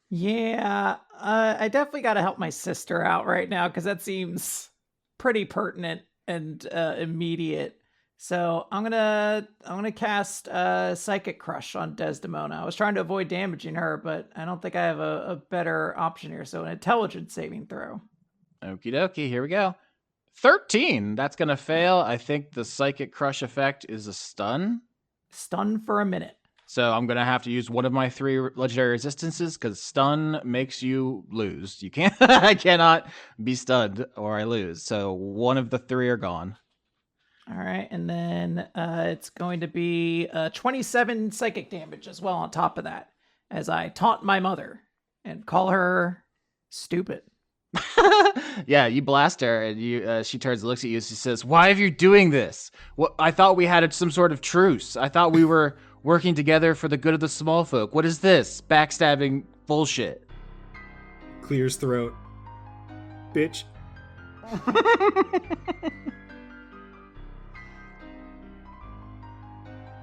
Yeah, I definitely got to help my sister out right now because that seems pretty pertinent and immediate. So I'm gonna cast Psychic Crush on Desdemona. I was trying to avoid damaging her, but I don't think I have a better option here. So an Intelligence saving throw. Okie dokie, here we go. 13. That's gonna fail. I think the Psychic Crush effect is a stun. Stun for a minute. So I'm gonna have to use one of my 3 legendary resistances because stun makes you lose. You can't. I cannot be stunned or I lose. So one of the 3 are gone. All right, and then it's going to be 27 psychic damage as well on top of that, as I taunt my mother and call her stupid. Yeah, you blast her, and she turns and looks at you. She says, "Why are you doing this? What? I thought we had some sort of truce. I thought we were working together for the good of the small folk. What is this backstabbing bullshit?" Clears throat. Bitch.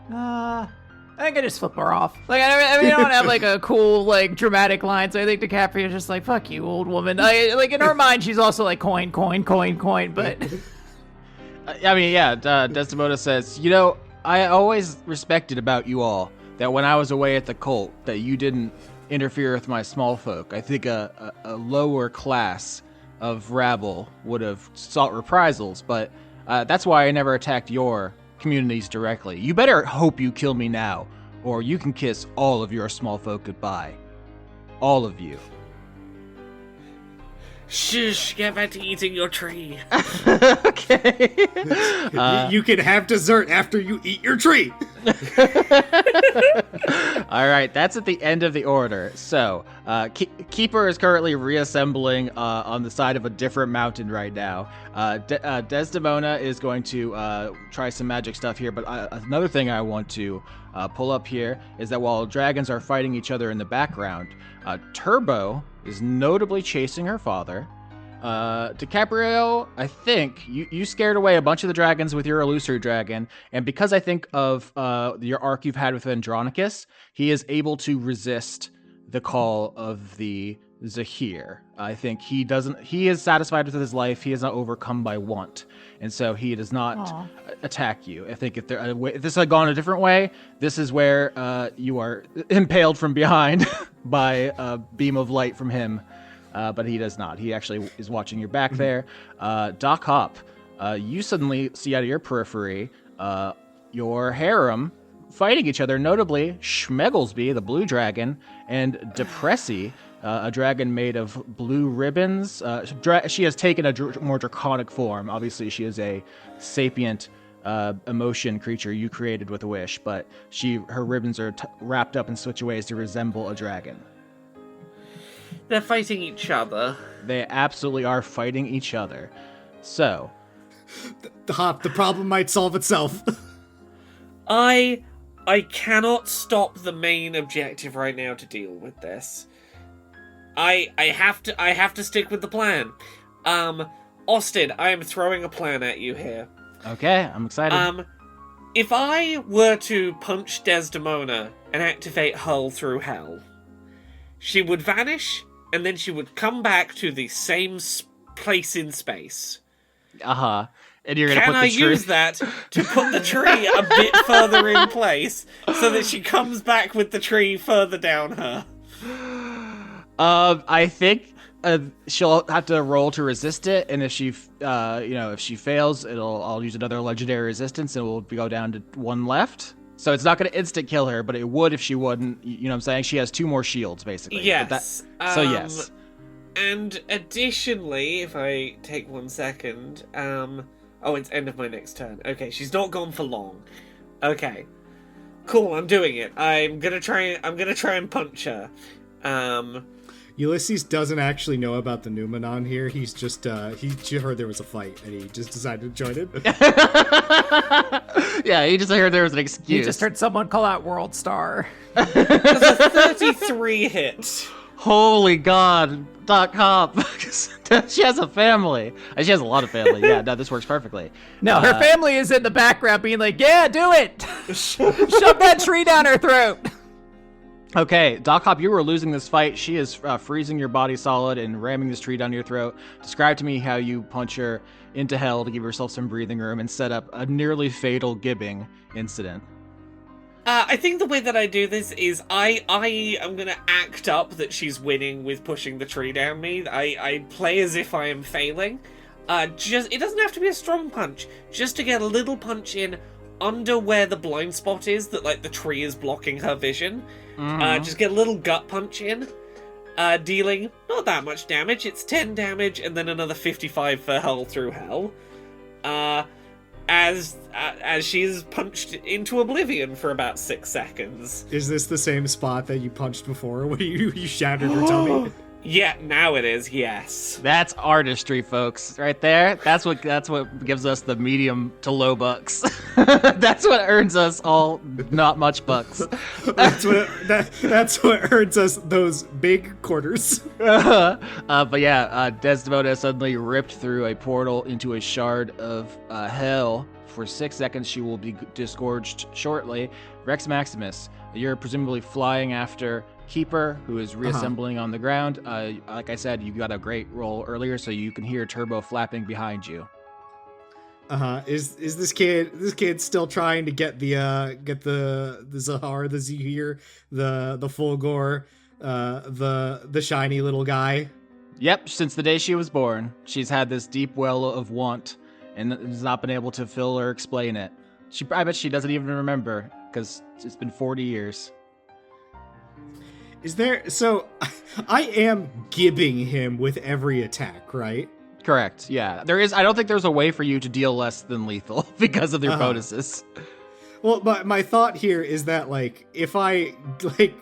I think I just flip her off. Like, I mean, I don't have like a cool, like, dramatic line. So I think DiCaprio's just like, "Fuck you, old woman." Like in her mind, she's also like, coin. But I mean, yeah. Desdemona says, I always respected about you all that when I was away at the cult, that you didn't interfere with my small folk. I think a lower class of rabble would have sought reprisals, but that's why I never attacked your communities directly. You better hope you kill me now, or you can kiss all of your small folk goodbye. All of you. Shush, get back to eating your tree. Okay. You can have dessert after you eat your tree. All right, that's at the end of the order. So, Keeper is currently reassembling on the side of a different mountain right now. Desdemona is going to try some magic stuff here, but another thing I want to pull up here is that while dragons are fighting each other in the background, Turbo is notably chasing her father. DiCaprio, I think you scared away a bunch of the dragons with your illusory dragon, and because I think of your arc you've had with Andronicus, he is able to resist the call of the Zahir. I think he is satisfied with his life. He is not overcome by want, and so he does not attack you. I think if this had gone a different way, this is where you are impaled from behind by a beam of light from him. But he does not. He actually is watching your back there. Doc Hop, you suddenly see out of your periphery your harem fighting each other, notably Schmegglesby, the blue dragon, and Depressi, a dragon made of blue ribbons. She has taken a more draconic form. Obviously, she is a sapient emotion creature you created with a wish, but her ribbons are wrapped up in such a way as to resemble a dragon. They're fighting each other. They absolutely are fighting each other. So, The problem might solve itself. I cannot stop the main objective right now to deal with this. I have to stick with the plan. Austin, I am throwing a plan at you here. okay, I'm excited. If I were to punch Desdemona and activate Hull through Hell, she would vanish, and then she would come back to the same place in space. And you're gonna Can put the I tree. use that to put the tree a bit further in place so that she comes back with the tree further down her? I think she'll have to roll to resist it, and if she fails, I'll use another legendary resistance, and it will go down to 1 left. So it's not going to instant kill her, but it would if she wouldn't. You know what I'm saying? She has 2 more shields, basically. Yes. So yes. And additionally, if I take 1 second, it's end of my next turn. Okay, she's not gone for long. Okay, cool. I'm doing it. I'm gonna try and punch her. Ulysses doesn't actually know about the Numenon here. He's just he heard there was a fight and he just decided to join it. Yeah, he just heard there was an excuse. you just heard someone call out World Star. Does a 33 hit? Holy God, Doc Hop. She has a family. She has a lot of family. Yeah, no, this works perfectly. No, her family is in the background being like, "Yeah, do it! Shove that tree down her throat." Okay, Doc Hop, you were losing this fight. She is freezing your body solid and ramming this tree down your throat. Describe to me how you punch her into hell to give yourself some breathing room and set up a nearly fatal gibbing incident. I think the way that I do this is I am gonna act up that she's winning with pushing the tree down me. I play as if I am failing. It doesn't have to be a strong punch. Just to get a little punch in under where the blind spot is, that like the tree is blocking her vision. Mhm. Just get a little gut punch in, dealing not that much damage. It's 10 damage and then another 55 for Hull Through Hell. As she's punched into oblivion for about 6 seconds. Is this the same spot that you punched before when you shattered her tummy? Yeah, now it is, yes. That's artistry, folks, right there. That's what gives us the medium to low bucks. That's what earns us all not much bucks. That's what earns us those big quarters. But yeah, Desdemona suddenly ripped through a portal into a shard of hell. For 6 seconds, she will be disgorged shortly. Rex Maximus, you're presumably flying after Keeper, who is reassembling on the ground. Like I said, you got a great roll earlier, so you can hear Turbo flapping behind you. Is this kid still trying to get the Zahar, the Zahir, the Fulgor, the shiny little guy? Yep, since the day she was born, she's had this deep well of want and has not been able to fill or explain it. I bet she doesn't even remember, because it's been 40 years. Is there... So, I am gibbing him with every attack, right? Correct, yeah. I don't think there's a way for you to deal less than lethal because of their bonuses. Well, my thought here is that, like, if I, like,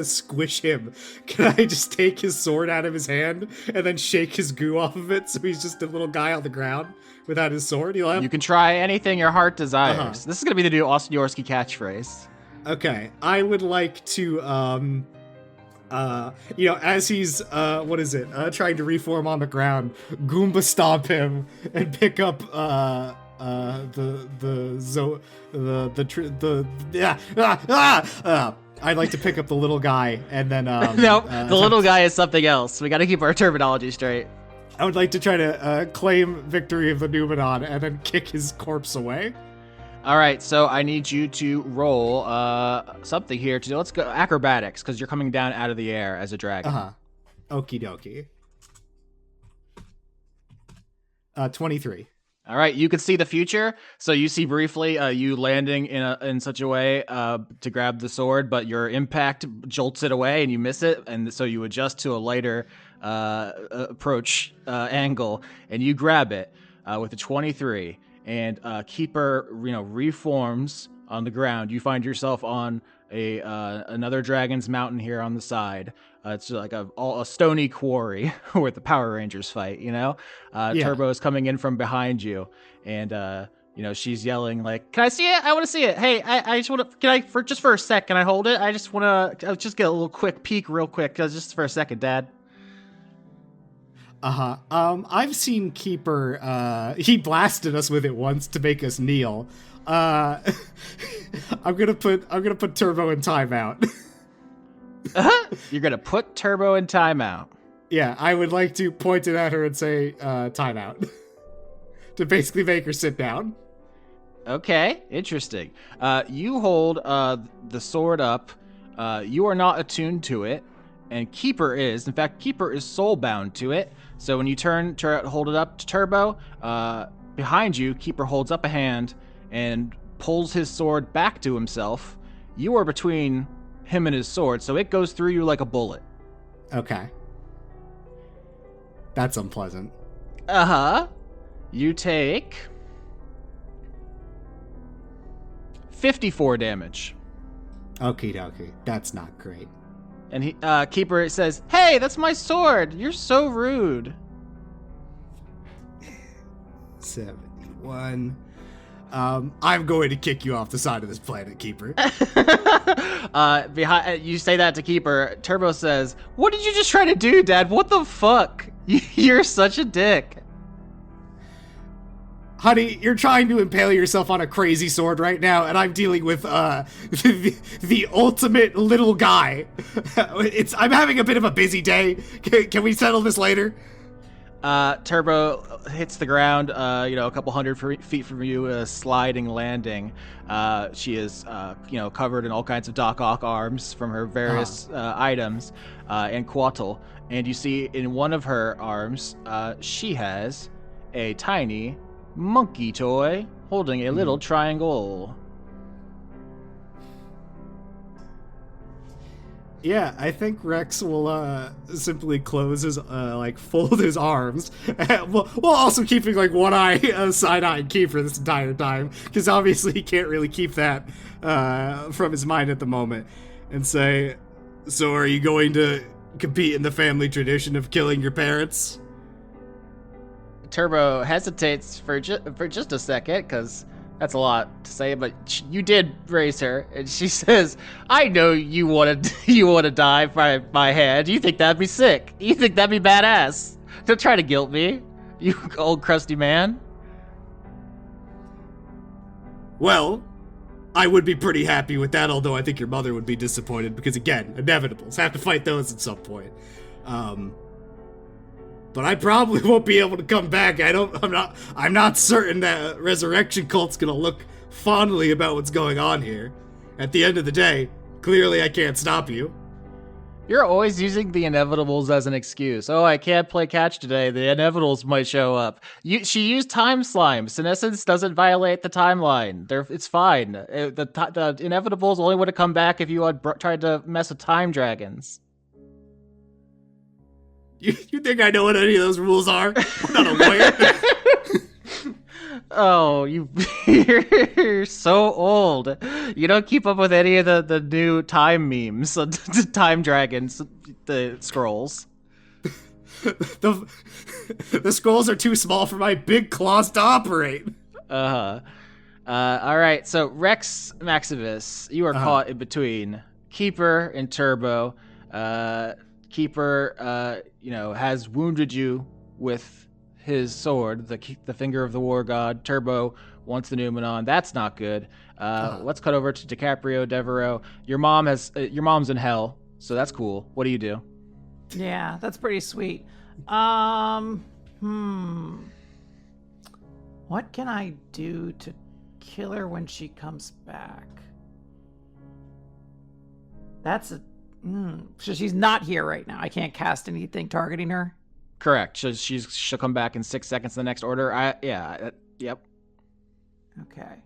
squish him, can I just take his sword out of his hand and then shake his goo off of it so he's just a little guy on the ground without his sword? You can try anything your heart desires. This is going to be the new Austin Yorsky catchphrase. Okay, I would like to, as he's, trying to reform on the ground, Goomba stomp him and pick up, I'd like to pick up the little guy and then, no, the little guy is something else. We got to keep our terminology straight. I would like to try to, claim victory of the Numenon and then kick his corpse away. All right, so I need you to roll something here. Let's go acrobatics, because you're coming down out of the air as a dragon. Okie dokie. 23. All right, you can see the future. So you see briefly you landing in such a way to grab the sword, but your impact jolts it away and you miss it, and so you adjust to a lighter approach angle, and you grab it with a 23. And Keeper, reforms on the ground. You find yourself on another dragon's mountain here on the side. It's like a stony quarry where the Power Rangers fight. Turbo is coming in from behind you, and she's yelling like, "Can I see it? I want to see it. Hey, I just want to. Can I for a sec? Can I hold it? I just want to just get a little quick peek, real quick, just for a second, Dad." I've seen Keeper, he blasted us with it once to make us kneel. I'm gonna put Turbo in timeout. You're gonna put Turbo in timeout. Yeah, I would like to point it at her and say, timeout. To basically make her sit down. Okay, interesting. You hold the sword up. You are not attuned to it, and Keeper is. In fact, Keeper is soul-bound to it. So when you hold it up to Turbo, behind you, Keeper holds up a hand and pulls his sword back to himself. You are between him and his sword, so it goes through you like a bullet. Okay. That's unpleasant. You take 54 damage. Okie dokie. That's not great. And Keeper says, "Hey, that's my sword. You're so rude." 71. I'm going to kick you off the side of this planet, Keeper. You say that to Keeper. Turbo says, "What did you just try to do, Dad? What the fuck? You're such a dick." Honey, you're trying to impale yourself on a crazy sword right now, and I'm dealing with the ultimate little guy. I'm having a bit of a busy day. Can we settle this later? Turbo hits the ground, a couple hundred feet from you, a sliding landing. She is, covered in all kinds of Doc Ock arms from her various items, and Quattle. And you see in one of her arms, she has a tiny monkey toy holding a little triangle. Yeah, I think Rex will simply close his fold his arms, while also keeping like one eye side-eyeing Kiefer this entire time, because obviously he can't really keep that from his mind at the moment, and say, "So are you going to compete in the family tradition of killing your parents?" Turbo hesitates for just a second, because that's a lot to say, but you did raise her, and she says, "I know you want to die by my hand. You think that'd be sick? You think that'd be badass? Don't try to guilt me, you old crusty man." Well, I would be pretty happy with that, although I think your mother would be disappointed, because again, inevitables. Have to fight those at some point. But I probably won't be able to come back. I'm not certain that Resurrection Cult's gonna look fondly about what's going on here. At the end of the day, clearly I can't stop you. You're always using the inevitables as an excuse. Oh, I can't play catch today. The inevitables might show up. She used time slime. Senescence doesn't violate the timeline. It's fine. The inevitables only would have come back if you had tried to mess with time dragons. You think I know what any of those rules are? I'm not a lawyer. Oh, you're so old. You don't keep up with any of the new time memes, time dragons, the scrolls. The scrolls are too small for my big claws to operate. All right, so Rex Maximus, you are caught in between Keeper and Turbo. Keeper, has wounded you with his sword, the finger of the war god. Turbo wants the Numenon. That's not good. Let's cut over to DiCaprio, Devereaux. Your mom's in hell, so that's cool. What do you do? Yeah, that's pretty sweet. What can I do to kill her when she comes back? So she's not here right now. I can't cast anything targeting her. Correct. She'll come back in 6 seconds in the next order. Yep. Okay.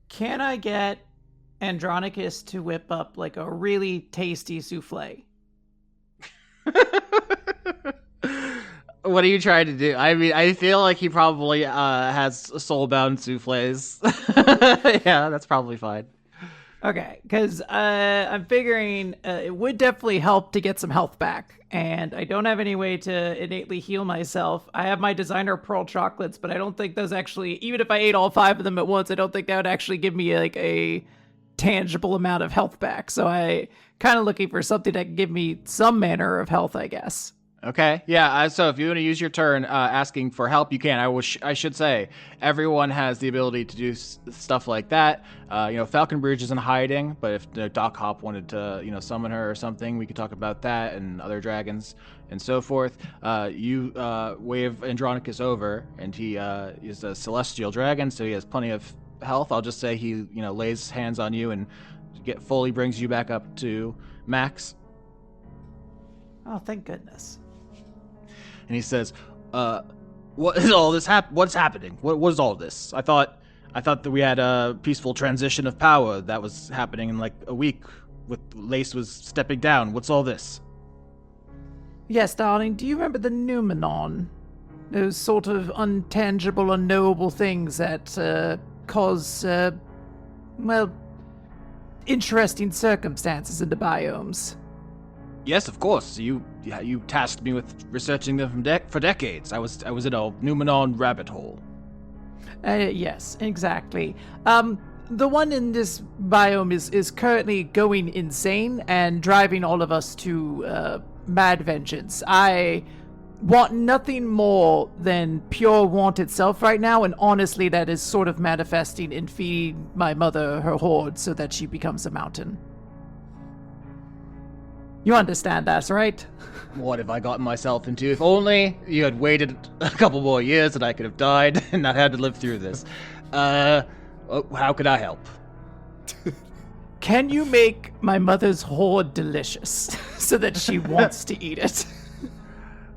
Can I get Andronicus to whip up like a really tasty souffle? What are you trying to do? I mean, I feel like he probably has soulbound souffles. Yeah, that's probably fine. Okay, because I'm figuring it would definitely help to get some health back, and I don't have any way to innately heal myself. I have my designer pearl chocolates, but I don't think those actually, even if I ate all 5 of them at once, I don't think that would actually give me like a tangible amount of health back. So I kind of looking for something that can give me some manner of health, I guess. Okay, yeah, so if you want to use your turn asking for help, you can. I should say, everyone has the ability to do stuff like that. Falconbridge is in hiding, but if Doc Hop wanted to, summon her or something, we could talk about that and other dragons and so forth. You wave Andronicus over, and he is a celestial dragon, so he has plenty of health. I'll just say he, lays hands on you and fully brings you back up to max. Oh, thank goodness. And he says, "What is all this? What's happening? What is all this? I thought that we had a peaceful transition of power that was happening in like a week. With Lace was stepping down. What's all this?" Yes, darling. Do you remember the Numenon? Those sort of untangible, unknowable things that cause, interesting circumstances in the biomes. Yes, of course. You tasked me with researching them for decades. I was in a Numenon rabbit hole. Yes, exactly. The one in this biome is currently going insane and driving all of us to mad vengeance. I want nothing more than pure want itself right now, and honestly, that is sort of manifesting in feeding my mother her horde so that she becomes a mountain. You understand that, right? What have I gotten myself into? If only you had waited a couple more years and I could have died and not had to live through this. How could I help? Can you make my mother's horde delicious so that she wants to eat it?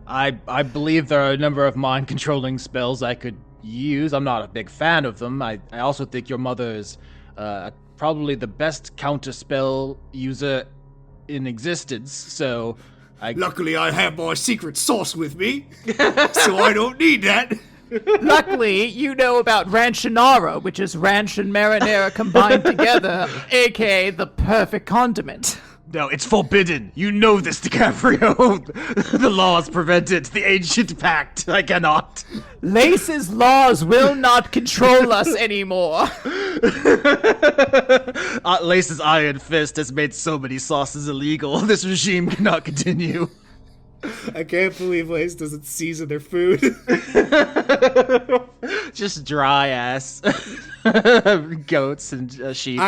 I believe there are a number of mind-controlling spells I could use. I'm not a big fan of them. I also think your mother is probably the best counterspell user in existence, so Luckily, I have my secret sauce with me, so I don't need that. Luckily, you know about ranchinara, which is ranch and marinara combined together, aka the perfect condiment. No, it's forbidden. You know this, DiCaprio. The laws prevent it. The ancient pact. I cannot. Lace's laws will not control us anymore. Lace's iron fist has made so many sauces illegal. This regime cannot continue. I can't believe Lace doesn't season their food. Just dry ass goats and sheep.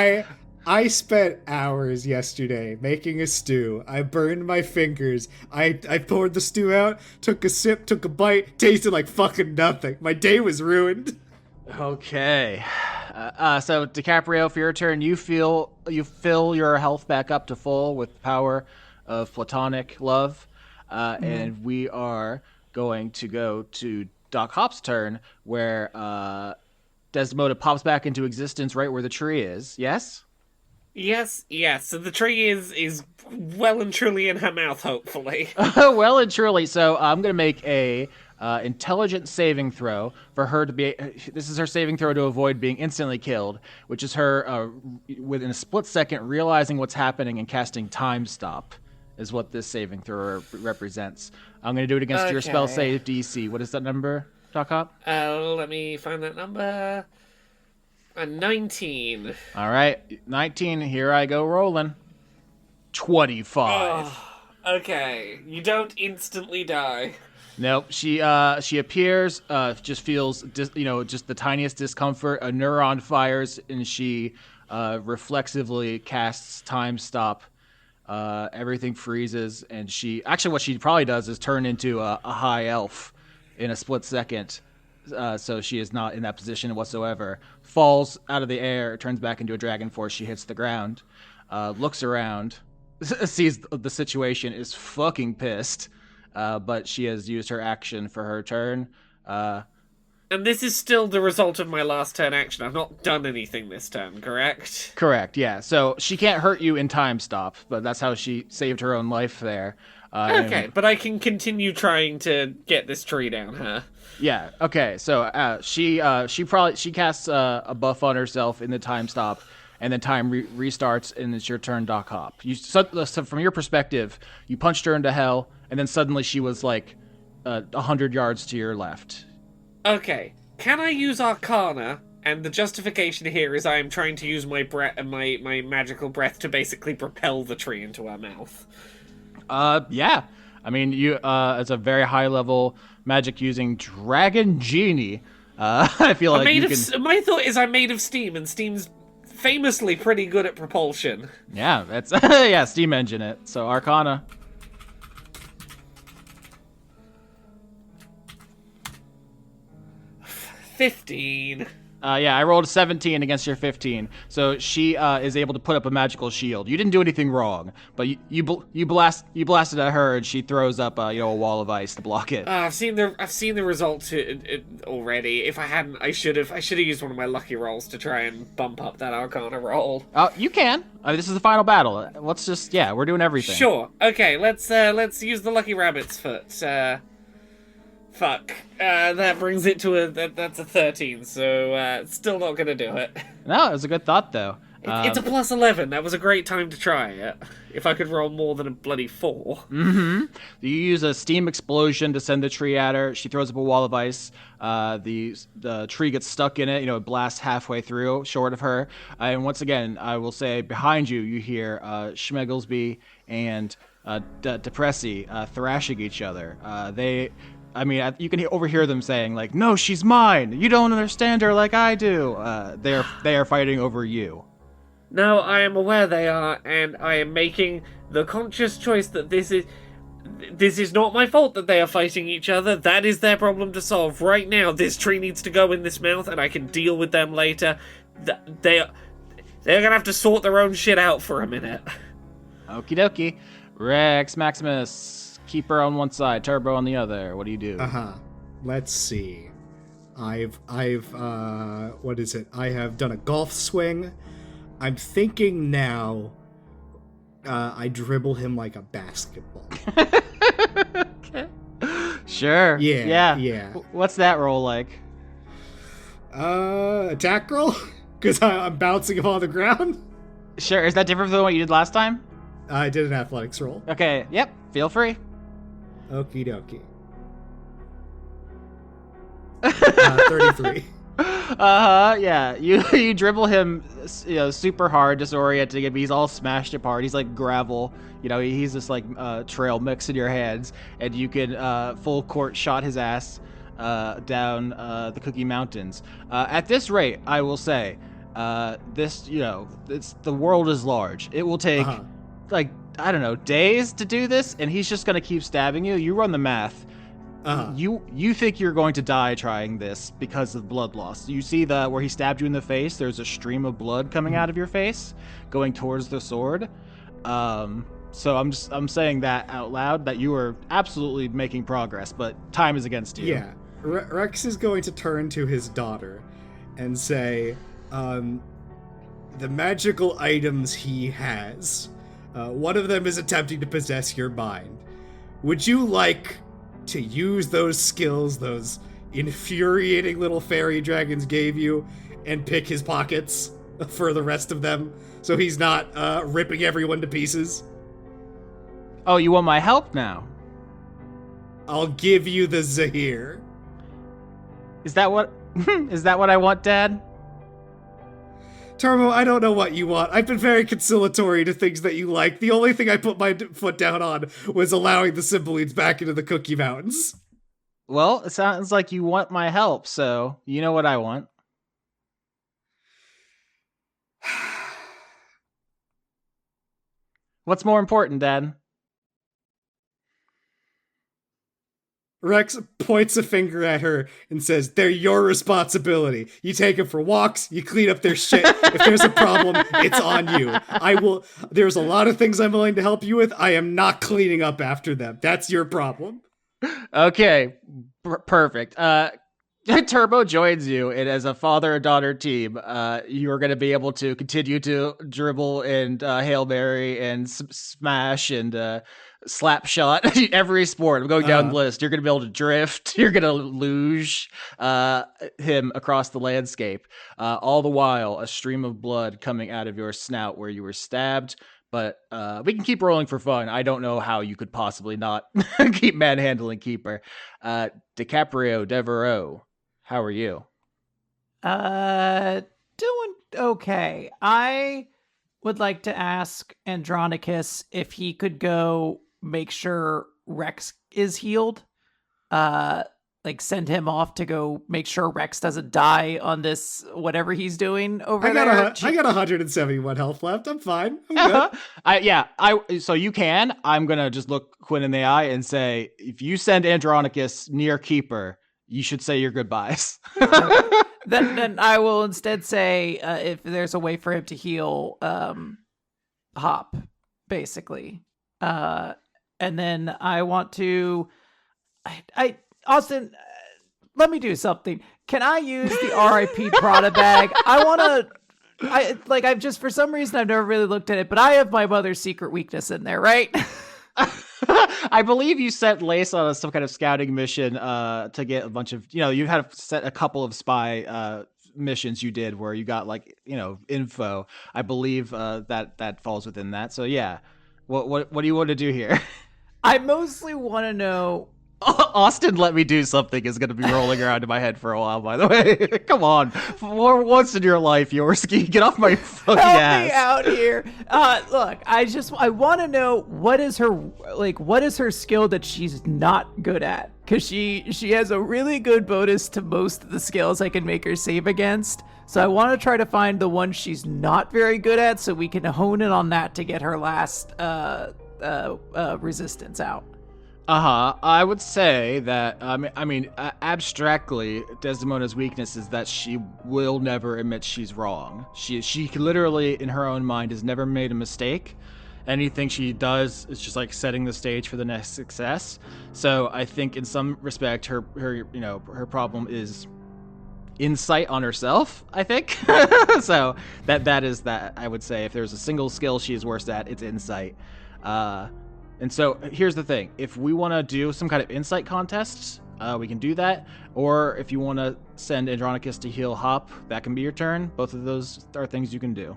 I spent hours yesterday making a stew. I burned my fingers. I poured the stew out, took a sip, took a bite, tasted like fucking nothing. My day was ruined. Okay. So DiCaprio, for your turn, you fill your health back up to full with the power of platonic love, and we are going to go to Doc Hop's turn, where Desdemona pops back into existence right where the tree is. Yes. Yes. So the tree is well and truly in her mouth, hopefully. Well and truly. So I'm going to make a intelligence saving throw for her to be. This is her saving throw to avoid being instantly killed, which is her within a split second realizing what's happening and casting Time Stop, is what this saving throw represents. I'm going to do it against your spell save DC. What is that number, Doc Hop? Let me find that number. 19. All right, 19. Here I go rolling. 25. Oh, okay, you don't instantly die. Nope. She appears, just feels, just the tiniest discomfort. A neuron fires, and she reflexively casts Time Stop. Everything freezes, and what she probably does is turn into a high elf in a split second. So she is not in that position whatsoever. Falls out of the air, turns back into a dragon force. She hits the ground, looks around, sees the situation, is fucking pissed. But she has used her action for her turn. And this is still the result of my last turn action. I've not done anything this turn, correct? Correct, yeah. So she can't hurt you in Time Stop, but that's how she saved her own life there. Okay, but I can continue trying to get this tree down, huh? Yeah. Okay. So she casts a buff on herself in the Time Stop, and then time restarts, and it's your turn, Doc Hop. So from your perspective, you punched her into hell, and then suddenly she was like 100 yards to your left. Okay. Can I use Arcana? And the justification here is I am trying to use my breath and my magical breath to basically propel the tree into our mouth. Yeah. I mean, you as a very high level magic using Dragon Genie. I feel like my thought is I'm made of steam, and steam's famously pretty good at propulsion. Yeah, that's yeah, steam engine it. So Arcana. 15. Yeah, I rolled a 17 against your 15. So she is able to put up a magical shield. You didn't do anything wrong, but you blasted at her, and she throws up a wall of ice to block it. I've seen the result already. If I hadn't, I should have used one of my lucky rolls to try and bump up that Arcana roll. You can. This is the final battle. Let's just we're doing everything. Sure. Okay. Let's use the lucky rabbit's foot. Fuck. That brings it to that's a 13, so it's still not gonna do it. No, it was a good thought, though. It's a plus 11. That was a great time to try it. If I could roll more than a bloody 4. Mm-hmm. You use a steam explosion to send the tree at her. She throws up a wall of ice. The tree gets stuck in it. It blasts halfway through, short of her. And once again, I will say, behind you, you hear Schmegglesby and Depressy thrashing each other. You can overhear them saying, like, "No, she's mine. You don't understand her like I do." They are fighting over you. No, I am aware they are, and I am making the conscious choice that this is not my fault that they are fighting each other. That is their problem to solve. Right now, this tree needs to go in this mouth, and I can deal with them later. They're gonna have to sort their own shit out for a minute. Okie dokie. Rex Maximus, Keeper on one side, Turbo on the other. What do you do? Let's see. I've what is it? I have done a golf swing. I'm thinking now I dribble him like a basketball. Okay. Sure. Yeah. What's that roll like? Attack roll? Because I'm bouncing him on the ground? Sure. Is that different from what you did last time? I did an athletics roll. Okay. Yep. Feel free. Okie dokie. 33. Yeah. You dribble him, super hard, disorienting him. He's all smashed apart. He's like gravel. He's this like trail mix in your hands, and you can full court shot his ass down the Cookie Mountains. At this rate, I will say, the world is large. It will take like, I don't know, days to do this, and he's just gonna keep stabbing you. You run the math. You think you're going to die trying this because of blood loss. You see where he stabbed you in the face, there's a stream of blood coming out of your face, going towards the sword. So I'm saying that out loud, that you are absolutely making progress, but time is against you. Yeah. Rex is going to turn to his daughter and say, the magical items he has, one of them is attempting to possess your mind. Would you like to use those skills those infuriating little fairy dragons gave you and pick his pockets for the rest of them so he's not ripping everyone to pieces? Oh, you want my help now? I'll give you the Zahir. Is that what I want, Dad? Turbo, I don't know what you want. I've been very conciliatory to things that you like. The only thing I put my foot down on was allowing the Symbolites back into the Cookie Mountains. Well, it sounds like you want my help, so you know what I want. What's more important, Dad? Rex points a finger at her and says, they're your responsibility. You take them for walks, you clean up their shit. If there's a problem, it's on you. There's a lot of things I'm willing to help you with. I am not cleaning up after them. That's your problem. Okay, perfect. Turbo joins you, and as a father-daughter team, you are going to be able to continue to dribble and Hail Mary and smash and slap shot every sport. I'm going down the list. You're going to be able to drift. You're going to luge him across the landscape. All the while, a stream of blood coming out of your snout where you were stabbed. But we can keep rolling for fun. I don't know how you could possibly not keep manhandling Keeper. DiCaprio, Devereaux, how are you? Doing okay. I would like to ask Andronicus if he could go make sure Rex is healed. Send him off to go make sure Rex doesn't die on this whatever he's doing over there. I got 171 health left. I'm fine. I'm good. So you can. I'm gonna just look Quinn in the eye and say, if you send Andronicus near Keeper, you should say your goodbyes. Then I will instead say, if there's a way for him to heal, Hop, basically. And then I want to, Austin, let me do something. Can I use the RIP Prada bag? I've just, for some reason, I've never really looked at it, but I have my mother's secret weakness in there, right? I believe you sent Lace on some kind of scouting mission to get a bunch of, you had set a couple of spy missions you did where you got info. I believe that falls within that. So yeah, what do you want to do here? I mostly want to know. Austin, let me do something is going to be rolling around in my head for a while, by the way. Come on. For once in your life, Yorsky, get off my fucking ass. Help me out here. Look, I want to know what is her skill that she's not good at? Because she has a really good bonus to most of the skills I can make her save against. So I want to try to find the one she's not very good at so we can hone in on that to get her last resistance out. I would say that, abstractly, Desdemona's weakness is that she will never admit she's wrong. She literally, in her own mind, has never made a mistake. anything she does is just like setting the stage for the next success. So I think in some respect, her problem is insight on herself, I think. So that is that. I would say if there's a single skill she is worse at, it's insight. And so here's the thing: if we want to do some kind of insight contest, we can do that. Or if you want to send Andronicus to heal Hop, that can be your turn. Both of those are things you can do.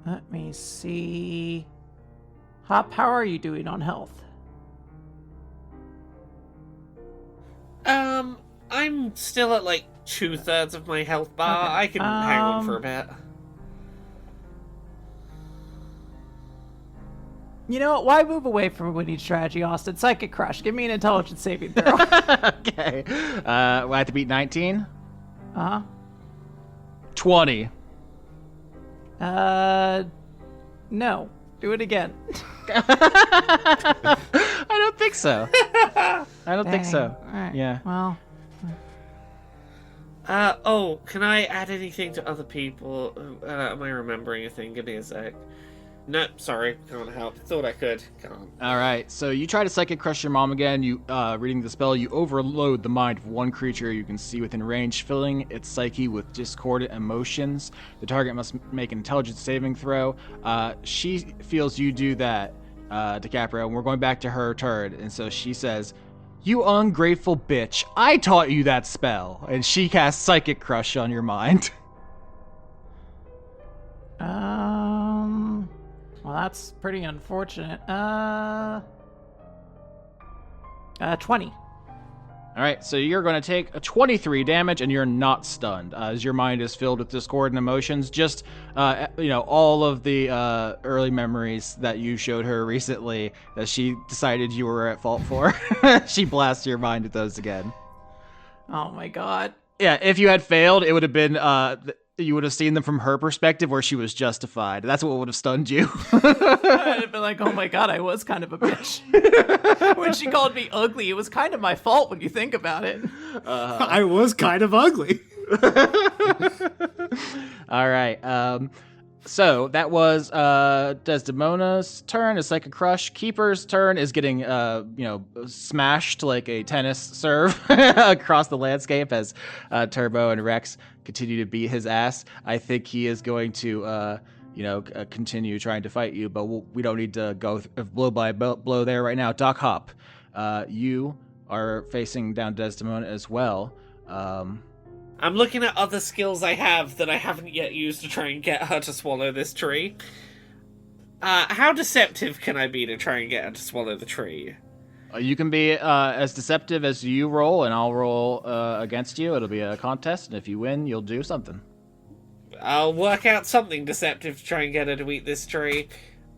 Let me see. Hop, how are you doing on health? I'm still at like 2/3 of my health bar. Okay. I can hang on for a bit. You know what? Why move away from a winning strategy, Austin? Psychic Crush. Give me an intelligence saving throw. Okay. I have to beat 19? Uh-huh. 20. No. Do it again. I don't think so. I don't think so. All right. Yeah. Well. Can I add anything to other people? Am I remembering a thing? Give me a sec. No, sorry, can't help. Thought I could. Can't. All right, so you try to psychic crush your mom again. You, reading the spell, you overload the mind of one creature you can see within range, filling its psyche with discordant emotions. The target must make an intelligence saving throw. She feels you do that, DiCaprio, and we're going back to her turn. And so she says, "You ungrateful bitch, I taught you that spell." And she casts psychic crush on your mind. Well, that's pretty unfortunate. 20. All right, so you're going to take a 23 damage, and you're not stunned, as your mind is filled with discordant emotions. Just, all of the early memories that you showed her recently that she decided you were at fault for. She blasts your mind with those again. Oh my god. Yeah, if you had failed, it would have been, you would have seen them from her perspective where she was justified. That's what would have stunned you. I'd have been like, oh my god, I was kind of a bitch. When she called me ugly, it was kind of my fault when you think about it. I was kind of ugly. All right. So that was Desdemona's turn, a Psychic Crush. Keeper's turn is getting, smashed like a tennis serve across the landscape as Turbo and Rex continue to beat his ass. I think he is going to, continue trying to fight you, but we don't need to go blow by blow there right now. Doc Hop, you are facing down Desdemona as well. I'm looking at other skills I have that I haven't yet used to try and get her to swallow this tree. How deceptive can I be to try and get her to swallow the tree? You can be as deceptive as you roll, and I'll roll against you. It'll be a contest, and if you win, you'll do something. I'll work out something deceptive to try and get her to eat this tree.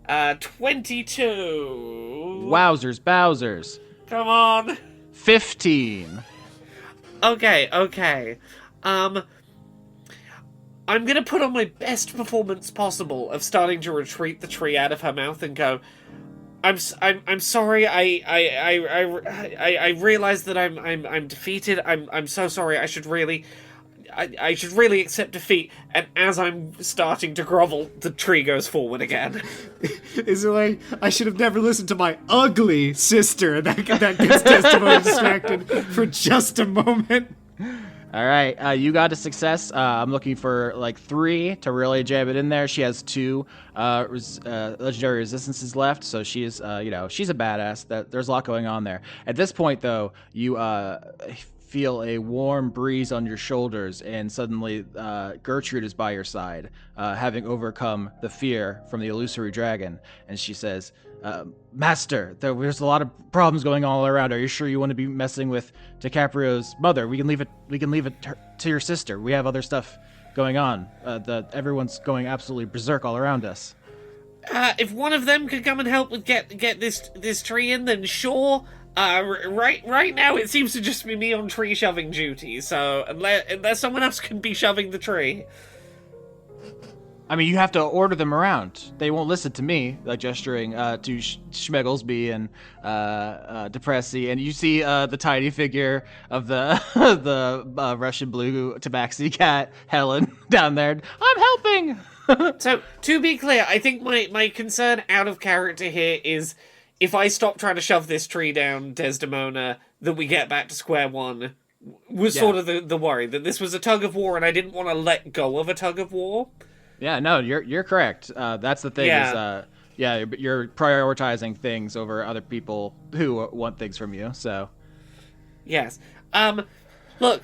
22. Wowzers, Bowsers. Come on. 15. Okay. I'm gonna put on my best performance possible of starting to retreat the tree out of her mouth and go, I'm sorry. I realize that I'm defeated. I'm so sorry. I should really accept defeat. And as I'm starting to grovel, the tree goes forward again. Is it like, I should have never listened to my ugly sister? That gets Desdemona distracted for just a moment. All right, you got a success. I'm looking for like 3 to really jab it in there. She has 2 legendary resistances left, so she's she's a badass. There's a lot going on there. At this point, though, you feel a warm breeze on your shoulders, and suddenly Gertrude is by your side, having overcome the fear from the illusory dragon, and she says, Master, there's a lot of problems going all around. Are you sure you want to be messing with DiCaprio's mother? We can leave it to your sister. We have other stuff going on. Everyone's going absolutely berserk all around us. If one of them could come and help with get this tree in, then sure. Right now it seems to just be me on tree shoving duty. So unless someone else can be shoving the tree. I mean, you have to order them around. They won't listen to me, like gesturing to Schmegglesby and Depressy, and you see the tiny figure of the the Russian blue tabaxi cat Helen down there. I'm helping. So, to be clear, I think my concern out of character here is if I stop trying to shove this tree down Desdemona, that we get back to square one, was sort of the worry, that this was a tug of war and I didn't want to let go of a tug of war. Yeah, no, you're correct. That's the thing is, you're prioritizing things over other people who want things from you, so. Yes. Look,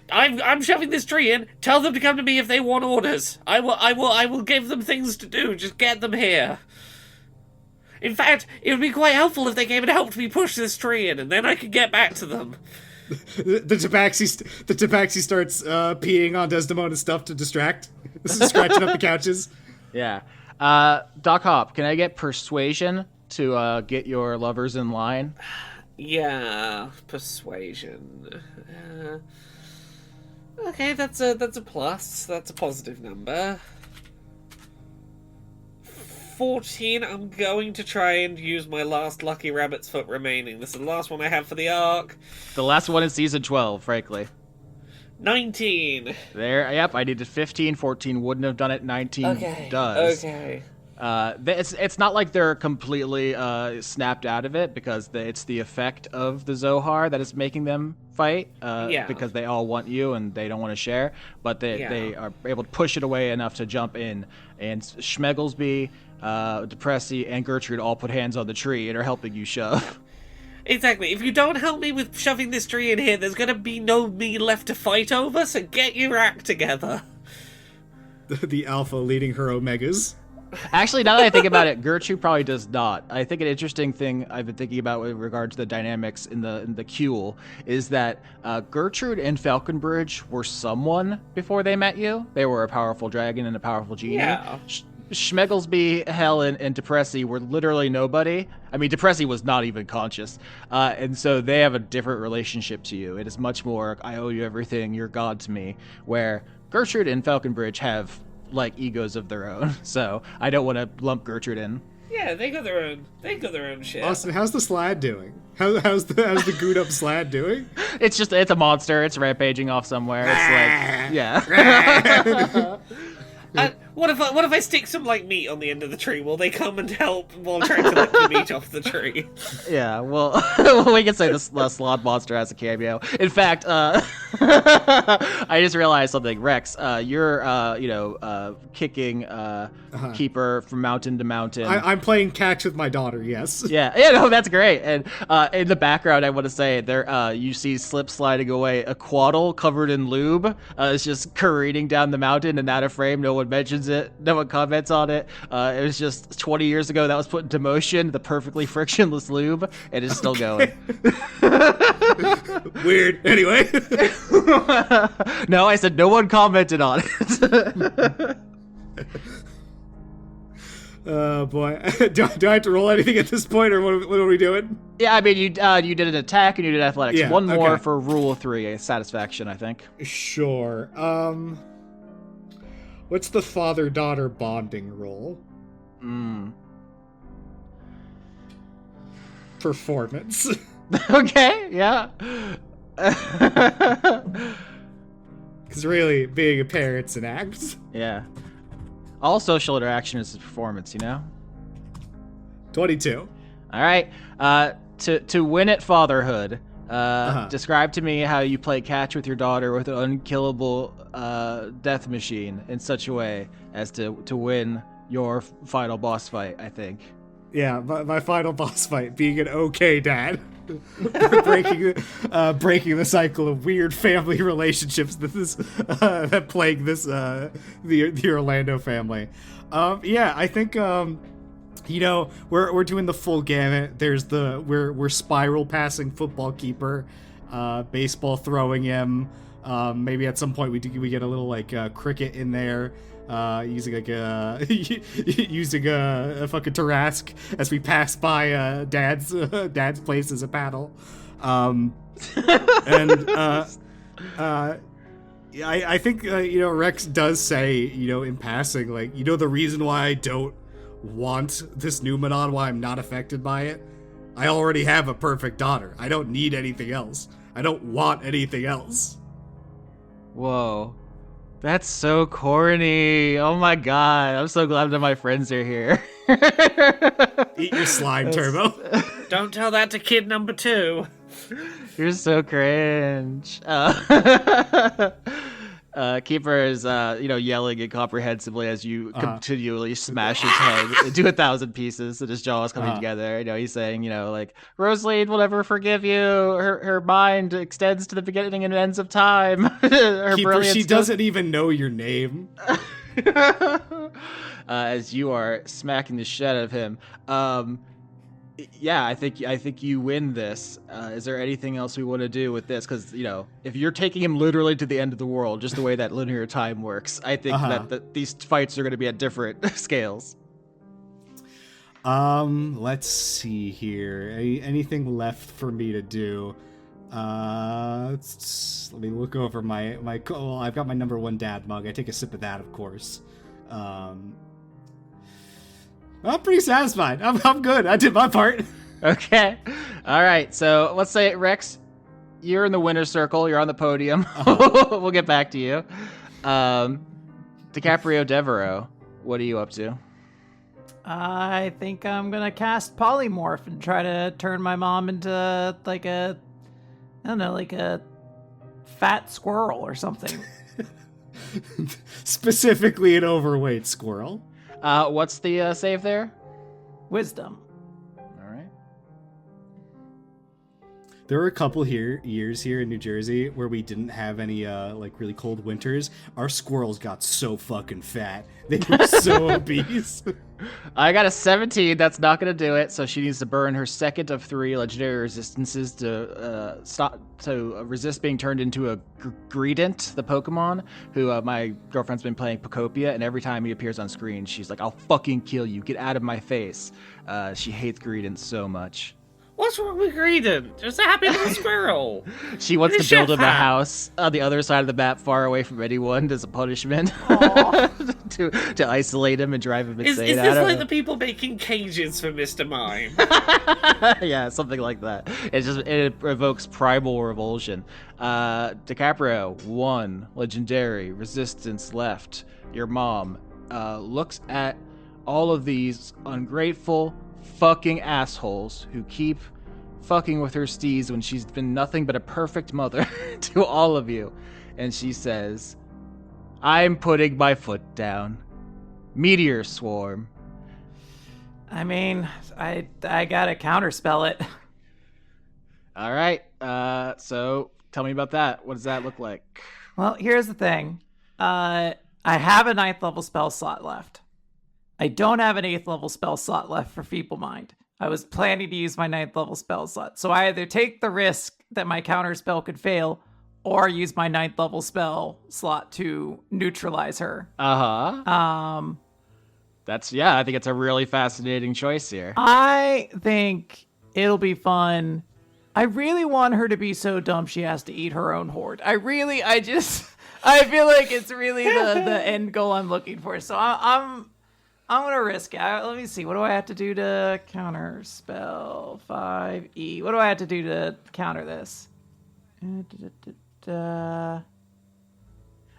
I'm shoving this tree in. Tell them to come to me if they want orders. I will give them things to do. Just get them here. In fact, it would be quite helpful if they came and helped me push this tree in, and then I could get back to them. The tabaxi starts peeing on Desdemona's stuff to distract. Scratching up the couches. Yeah. Doc Hop, can I get persuasion to get your lovers in line? Yeah, persuasion. Okay, that's a plus. That's a positive number. 14. I'm going to try and use my last lucky rabbit's foot remaining. This is the last one I have for the arc. The last one is season 12, frankly. 19. There, yep, I needed 15. 14 wouldn't have done it. 19 does. Okay. It's not like they're completely snapped out of it, because it's the effect of the Zohar that is making them fight, because they all want you and they don't want to share, but they are able to push it away enough to jump in, and Schmegglesby, Depressy, and Gertrude all put hands on the tree and are helping you shove. Exactly. If you don't help me with shoving this tree in here, there's gonna be no me left to fight over, so get your act together. The Alpha leading her Omegas. Actually, now that I think about it, Gertrude probably does not. I think an interesting thing I've been thinking about with regard to the dynamics in the Kuel is that Gertrude and Falconbridge were someone before they met you. They were a powerful dragon and a powerful genie. Yeah. Schmegglesby, Helen, and Depressy were literally nobody. I mean, Depressy was not even conscious. And so they have a different relationship to you. It is much more, I owe you everything, you're God to me. Where Gertrude and Falconbridge have, like, egos of their own. So I don't want to lump Gertrude in. Yeah, they got their own shit. Austin, how's the Slad doing? How's the Good Up Slad doing? It's a monster. It's rampaging off somewhere. It's like, yeah. What if I stick some like meat on the end of the tree? Will they come and help while trying to lick the meat off the tree? Yeah, well, we can say the Slod monster has a cameo. In fact, I just realized something. Rex, you're kicking Keeper from mountain to mountain. I'm playing catch with my daughter. Yes. Yeah, no, that's great. And in the background, I want to say there, you see Slip sliding away. A Quaddle covered in lube is just careening down the mountain and out of frame. No one mentions it. No one comments on it. It was just 20 years ago that was put into motion. The perfectly frictionless lube, and it's still going. Weird. Anyway. No, I said no one commented on it. Oh boy, do I have to roll anything at this point, or what are we doing? Yeah, I mean, you did an attack and you did athletics. Yeah, one more okay. for rule of 3, satisfaction, I think. Sure. What's the father-daughter bonding roll? Performance. Okay, yeah. Because really, being a parent's an act. Yeah. All social interaction is performance, you know? 22. All right. To win at fatherhood, describe to me how you play catch with your daughter with an unkillable death machine in such a way as to win your final boss fight, I think. Yeah, my final boss fight, being an okay dad. breaking the cycle of weird family relationships that plague this the Orlando family. Yeah, I think we're doing the full gamut. There's we're spiral passing football keeper, baseball throwing him. Maybe at some point we get a little like cricket in there. Using like a fucking Tarask as we pass by dad's place as a paddle, and I think Rex does say, in passing, like, the reason why I don't want this Numenon, why I'm not affected by it, I already have a perfect daughter. I don't need anything else. I don't want anything else. Whoa. That's so corny. Oh my god. I'm so glad that my friends are here. Eat your slime, Turbo. Don't tell that to kid number 2. You're so cringe. Keeper is, yelling incomprehensibly as you continually smash his head into 1,000 pieces and his jaw is coming together. He's saying, like, Rosaline will never forgive you. Her mind extends to the beginning and ends of time. Keeper, she doesn't even know your name. As you are smacking the shit out of him. Yeah, I think you win this. Is there anything else we want to do with this? Because if you're taking him literally to the end of the world, just the way that linear time works, I think that these fights are going to be at different scales. Let's see here. Anything left for me to do? Let me look over my. Well, I've got my number 1 dad mug. I take a sip of that, of course. I'm pretty satisfied. I'm good. I did my part. Okay. All right. So let's say, Rex, you're in the winner's circle. You're on the podium. We'll get back to you. DiCaprio Devereaux, what are you up to? I think I'm going to cast Polymorph and try to turn my mom into like a fat squirrel or something. Specifically an overweight squirrel. What's the save there? Wisdom. All right. There were a couple years here in New Jersey where we didn't have any really cold winters. Our squirrels got so fucking fat. They were so obese. I got a 17. That's not going to do it. So she needs to burn her second of 3 legendary resistances to resist being turned into a Greedent, the Pokemon, who my girlfriend's been playing Pokopia, and every time he appears on screen, she's like, "I'll fucking kill you. Get out of my face." She hates Greedent so much. What's wrong with Greedent? Just a happy little squirrel. She wants to build him a house on the other side of the map, far away from anyone, as a punishment, to isolate him and drive him insane. Is this like the people making cages for Mr. Mime? Yeah, something like that. It evokes primal revulsion. DiCaprio, 1 legendary resistance left. Your mom looks at all of these ungrateful fucking assholes who keep fucking with her steeds when she's been nothing but a perfect mother to all of you. And she says, "I'm putting my foot down. Meteor swarm." I mean, I gotta counterspell it. All right. So tell me about that. What does that look like? Well, here's the thing. I have a 9th level spell slot left. I don't have an 8th level spell slot left for Feeble Mind. I was planning to use my 9th level spell slot. So I either take the risk that my counter spell could fail, or use my 9th level spell slot to neutralize her. I think it's a really fascinating choice here. I think it'll be fun. I really want her to be so dumb she has to eat her own horde. I feel like it's really the end goal I'm looking for. So I'm gonna risk it. Let me see. What do I have to do to counter spell 5E? What do I have to do to counter this?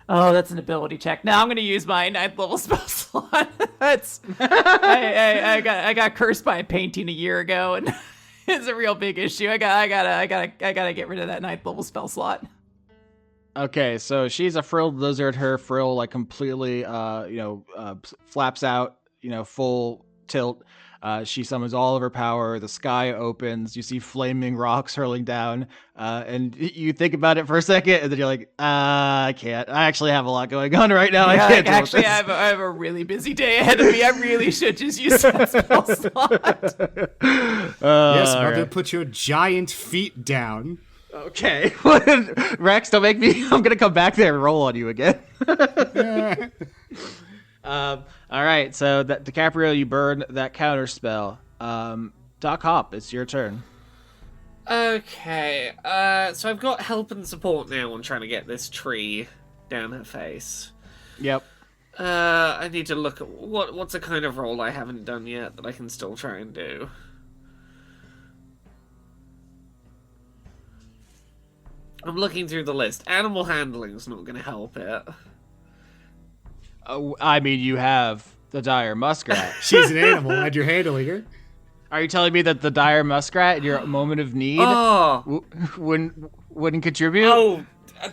Oh, that's an ability check. Now I'm gonna use my 9th level spell slot. I got cursed by a painting a year ago, and it's a real big issue. I gotta get rid of that 9th level spell slot. Okay, so she's a frilled lizard. Her frill like completely flaps out, full tilt. She summons all of her power. The sky opens. You see flaming rocks hurling down. And you think about it for a second, and then you're like, I can't. I actually have a lot going on right now. Yeah, I can't I have a really busy day ahead of me. I really should just use that spell slot. Yes, mother, put your giant feet down. Okay. Rex, don't make me. I'm going to come back there and roll on you again. All right, so DiCaprio, you burn that counter spell. Doc Hop, it's your turn. Okay, so I've got help and support now on trying to get this tree down her face. Yep. I need to look at what's a kind of role I haven't done yet that I can still try and do. I'm looking through the list. Animal handling's not going to help it. I mean, you have the dire muskrat. She's an animal, and you're handling her. Are you telling me that the dire muskrat in your moment of need wouldn't contribute? Oh,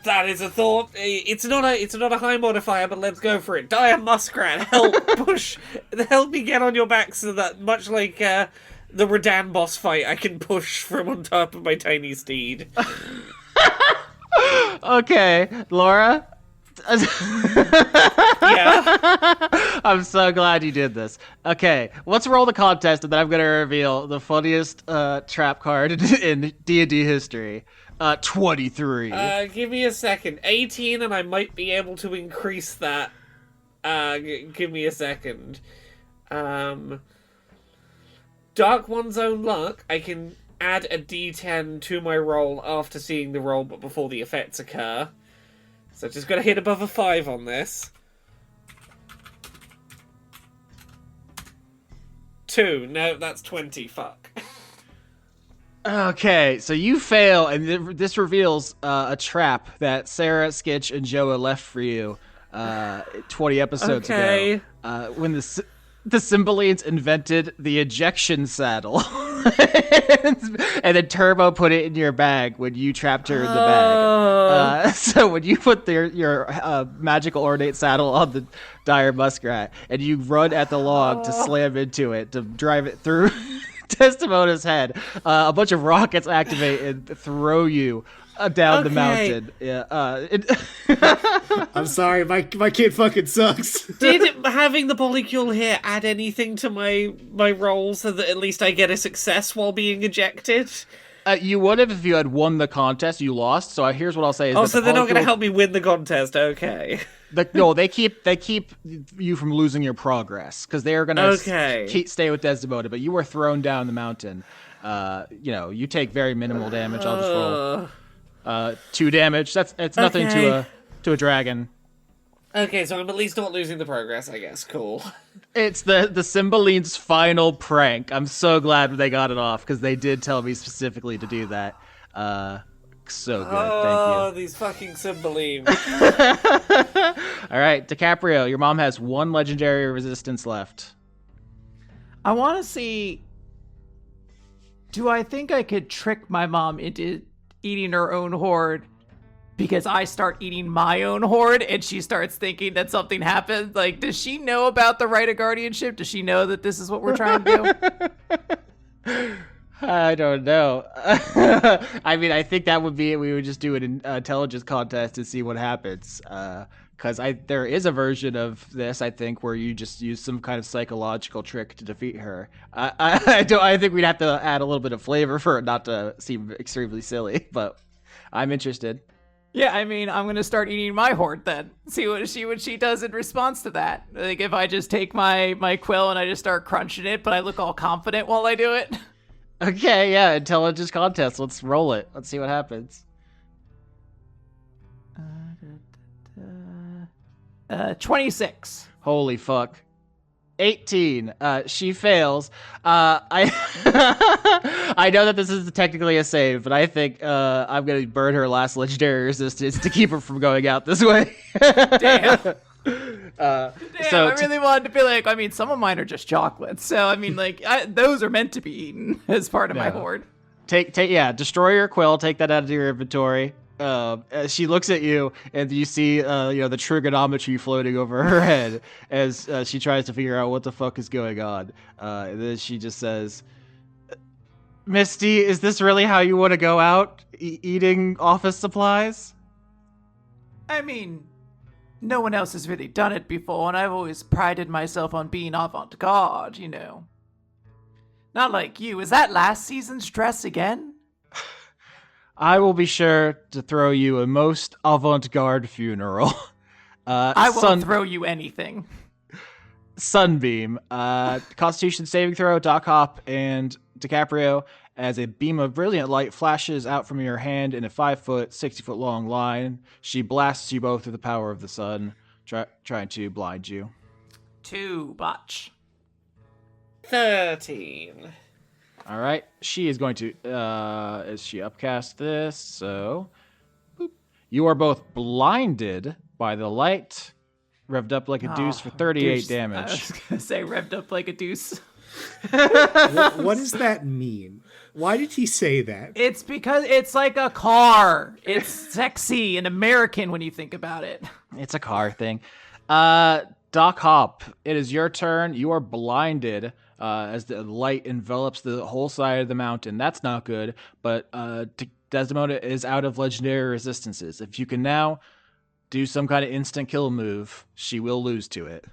that is a thought. It's not a high modifier, but let's go for it. Dire muskrat, help me get on your back so that, much like the Radan boss fight, I can push from on top of my tiny steed. Okay, Laura. Yeah. I'm so glad you did this. Okay, let's roll the contest, and then I'm going to reveal the funniest trap card in D&D history. 23. Give me a second. 18, and I might be able to increase that. Give me a second. Dark One's Own Luck, I can add a d10 to my roll after seeing the roll, but before the effects occur. So just gotta hit above a 5 on this. 2. No, that's 20. Fuck. Okay, so you fail, and this reveals a trap that Sarah, Skitch, and Joa left for you 20 episodes ago. When the Cymbalines invented the ejection saddle. And then Turbo put it in your bag when you trapped her in the bag. So when you put your magical ornate saddle on the dire muskrat, and you run at the log to slam into it, to drive it through Desdemona's head, a bunch of rockets activate and throw you down the mountain. Yeah. I'm sorry, my kid fucking sucks. Did having the polycule here add anything to my roll so that at least I get a success while being ejected? You would have if you had won the contest. You lost. So here's what I'll say: is so they're not going to help me win the contest. Okay. No, they keep you from losing your progress because they are going to stay with Desdemona. But you were thrown down the mountain. You take very minimal damage. I'll just roll 2 damage. It's nothing to a dragon. Okay, so I'm at least not losing the progress, I guess. Cool. It's the Cymbalines' final prank. I'm so glad they got it off because they did tell me specifically to do that. So good. Thank you. Oh, these fucking Cymbalines. All right, DiCaprio, your mom has 1 legendary resistance left. I want to see. Do I think I could trick my mom into eating her own horde because I start eating my own horde and she starts thinking that something happened? Like, does she know about the right of guardianship? Does she know that this is what we're trying to do? I don't know. I mean, I think that would be it. We would just do an intelligence contest and see what happens. Because there is a version of this, I think, where you just use some kind of psychological trick to defeat her. I think we'd have to add a little bit of flavor for it not to seem extremely silly, but I'm interested. Yeah, I mean, I'm gonna start eating my horde then. See what she does in response to that. Like, if I just take my quill and I just start crunching it, but I look all confident while I do it. Okay, yeah, intelligence contest. Let's roll it. Let's see what happens. 26. Holy fuck. 18. She fails. I I know that this is technically a save, but I think I'm gonna burn her last legendary resistance to keep her from going out this way. Damn. So I really wanted to be like, I mean, some of mine are just chocolates. So, I mean, like, those are meant to be eaten as part of my horde. Destroy your quill, take that out of your inventory. She looks at you, and you see, the trigonometry floating over her head as she tries to figure out what the fuck is going on. And then she just says, "Misty, is this really how you want to go out, eating office supplies?" I mean, no one else has really done it before, and I've always prided myself on being avant-garde, you know. Not like you. Is that last season's dress again? I will be sure to throw you a most avant-garde funeral. I won't throw you anything. Sunbeam. Constitution saving throw, Doc Hop, and DiCaprio, as a beam of brilliant light flashes out from your hand in a 5-foot, 60-foot long line. She blasts you both with the power of the sun, trying to blind you. 2 botch. 13. All right. She is going to, is she upcast this? So, boop. You are both blinded by the light, revved up like a deuce for 38 Deuce. I damage. was gonna say revved up like a deuce. What does that mean? Why did he say that? It's because it's like a car. It's sexy and American when you think about it. It's a car thing. Doc Hop, it is your turn. You are blinded as the light envelops the whole side of the mountain. That's not good, but Desdemona is out of legendary resistances. If you can now do some kind of instant kill move, she will lose to it.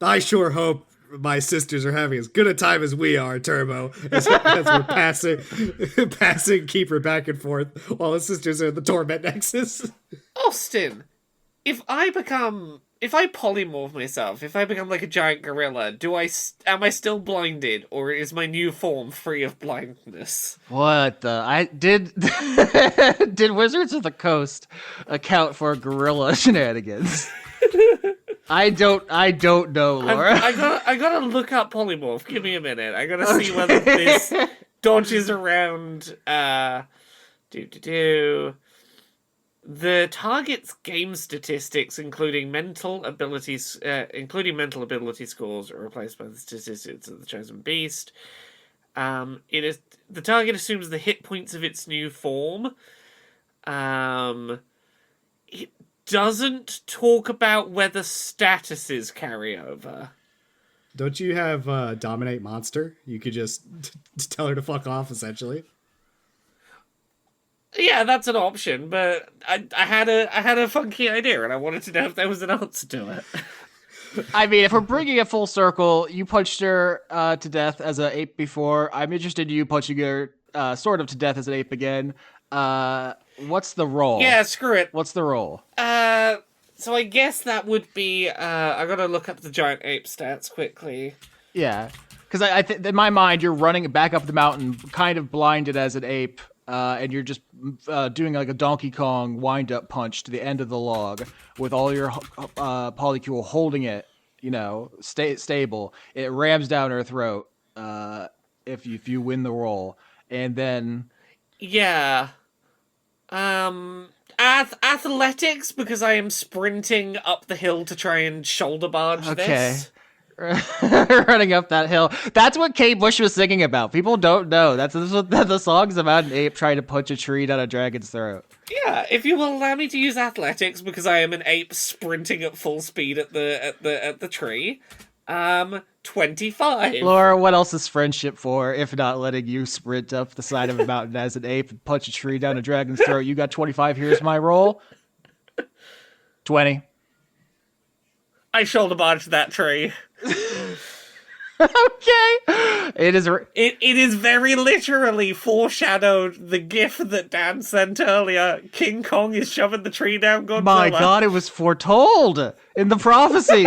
I sure hope my sisters are having as good a time as we are, Turbo, as we're passing Keeper back and forth while his sisters are in the Torment Nexus. Austin, if I polymorph myself, if I become like a giant gorilla, am I still blinded, or is my new form free of blindness? What the? Did Wizards of the Coast account for gorilla shenanigans? I don't know, Laura. I gotta look up polymorph. Give me a minute. I gotta see whether this dodges around. The target's game statistics, including mental ability scores, are replaced by the statistics of the chosen beast. The target assumes the hit points of its new form. It doesn't talk about whether statuses carry over. Don't you have Dominate Monster? You could just tell her to fuck off, essentially. Yeah, that's an option, but I had a funky idea, and I wanted to know if there was an answer to it. I mean, if we're bringing it full circle, you punched her to death as an ape before. I'm interested in you punching her sort of to death as an ape again. What's the roll? Yeah, screw it. What's the roll? So I guess that would be. I gotta look up the giant ape stats quickly. Yeah, because I think in my mind you're running back up the mountain, kind of blinded as an ape. And you're just doing like a Donkey Kong wind-up punch to the end of the log with all your polycule holding it, stable. It rams down her throat if you win the roll. And then... Yeah. Athletics, because I am sprinting up the hill to try and shoulder barge this. Running up that hill. That's what Kate Bush was singing about. People don't know. That's what the song's about, an ape trying to punch a tree down a dragon's throat. Yeah, if you will allow me to use athletics, because I am an ape sprinting at full speed at the tree. 25. Laura, what else is friendship for, if not letting you sprint up the side of a mountain as an ape and punch a tree down a dragon's throat? You got 25. Here's my roll. 20. I shoulder barged that tree. Okay. It is very literally foreshadowed the gif that Dan sent earlier. King Kong is shoving the tree down Godzilla. My God, it was foretold in the prophecy.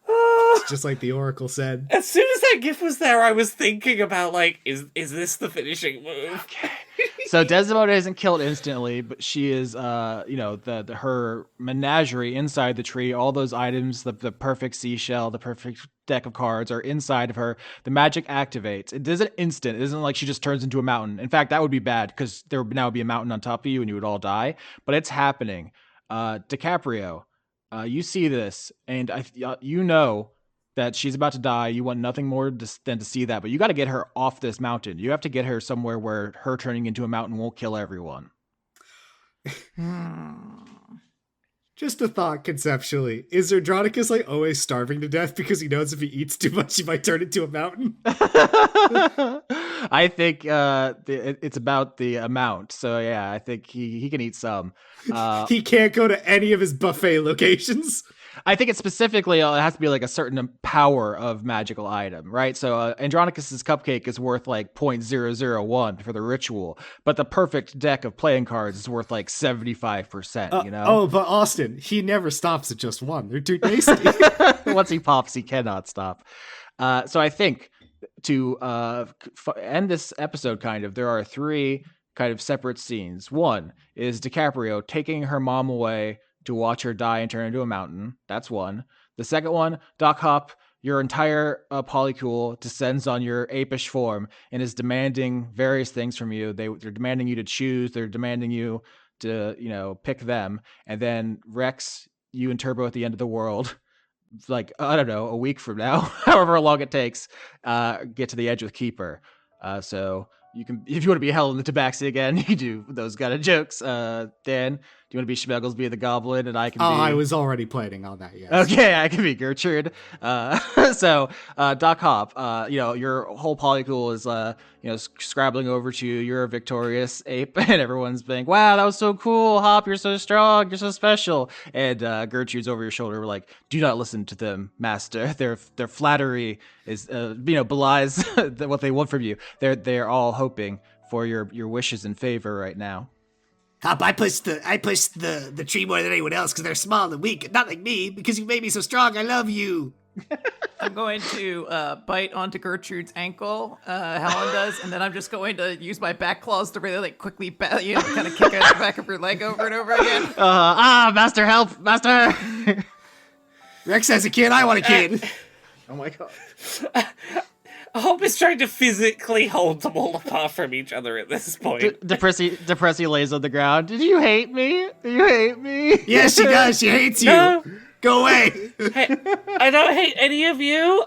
It's just like the Oracle said. As soon as that gif was there, I was thinking about, like, is this the finishing move? Okay. So Desdemona isn't killed instantly, but she is, her menagerie inside the tree. All those items, the perfect seashell, the perfect deck of cards are inside of her. The magic activates. It isn't instant. It isn't like she just turns into a mountain. In fact, that would be bad because there would now be a mountain on top of you and you would all die. But it's happening. DiCaprio, you see this, and you know that she's about to die. You want nothing more than to see that, but you got to get her off this mountain. You have to get her somewhere where her turning into a mountain won't kill everyone. Just a thought conceptually. Is Andronicus like always starving to death because he knows if he eats too much he might turn into a mountain? I think it's about the amount. So yeah, I think he can eat some. He can't go to any of his buffet locations. I think it specifically, it has to be like a certain power of magical item, right? So Andronicus's cupcake is worth like 0.001 for the ritual, but the perfect deck of playing cards is worth like 75%, Oh, but Austin, he never stops at just one. They're too tasty. Once he pops, he cannot stop. So I think to end this episode, there are three kind of separate scenes. One is DiCaprio taking her mom away to watch her die and turn into a mountain. That's one. The second one, Doc Hop, your entire polycule descends on your apish form and is demanding various things from you. They're demanding you to choose. They're demanding you to, pick them. And then Rex, you and Turbo at the end of the world, like, I don't know, a week from now, however long it takes, get to the edge with Keeper. So you can, if you want to be Hell in the Tabaxi again, you do those kind of jokes. Dan, do you want to be Schmeggles, be the Goblin, and I can be... I was already planning on that, yes. Okay, I can be Gertrude. So, Doc Hop, your whole polycule is, scrabbling over to you. You're a victorious ape, and everyone's being, wow, that was so cool. Hop, you're so strong. You're so special. And Gertrude's over your shoulder. We're like, do not listen to them, master. Their flattery is, belies what they want from you. They're all hoping for your wishes and favor right now. Hop, I pushed the tree more than anyone else because they're small and weak, not like me, because you made me so strong. I love you. I'm going to bite onto Gertrude's ankle, Helen does, and then I'm just going to use my back claws to really quickly kind of kick out the back of her leg over and over again. Master, help, master. Rex has a kid, I want a kid. Oh my god. Hope is trying to physically hold them all apart from each other at this point. Depressy lays on the ground. Did you hate me? Do you hate me? Yes, she does. She hates you. No. Go away. Hey, I don't hate any of you.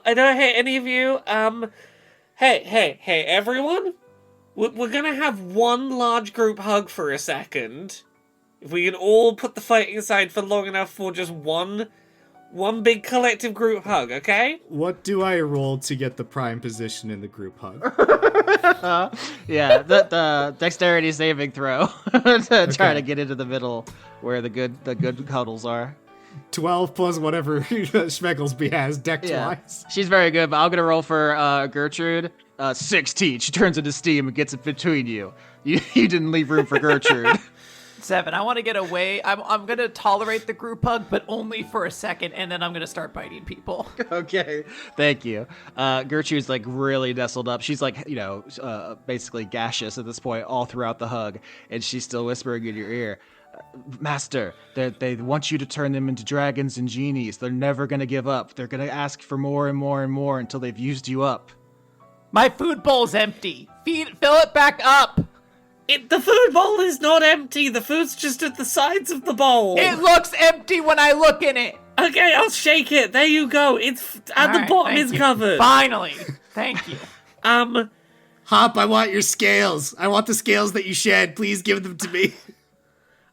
Hey, everyone. We're gonna have one large group hug for a second. If we can all put the fighting aside for long enough for just one big collective group hug, okay? What do I roll to get the prime position in the group hug? Yeah, the dexterity saving throw to try to get into the middle where the good cuddles are. 12 plus whatever Schmegglesby has dex-wise. Yeah. She's very good, but I'm gonna roll for Gertrude. 16. She turns into steam and gets it between you. You didn't leave room for Gertrude. 7. I want to get away. I'm going to tolerate the group hug, but only for a second, and then I'm going to start biting people. Okay, thank you. Gertrude's really nestled up. She's basically gaseous at this point all throughout the hug, and she's still whispering in your ear, Master, they want you to turn them into dragons and genies. They're never going to give up. They're going to ask for more and more and more until they've used you up. My food bowl's empty. Fill it back up. The food bowl is not empty. The food's just at the sides of the bowl. It looks empty when I look in it. Okay, I'll shake it. There you go. It's at the bottom is covered. Finally. Thank you. Hop, I want your scales. I want the scales that you shed. Please give them to me.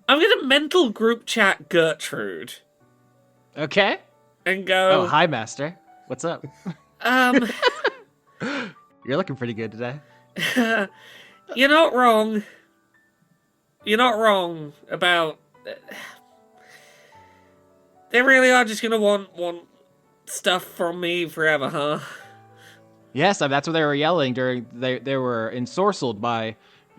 I'm gonna mental group chat Gertrude. Okay. And go. Oh, hi, Master. What's up? You're looking pretty good today. You're not wrong. You're not wrong about... They really are just gonna want stuff from me forever, huh? Yes, that's what they were yelling during... They were ensorcelled by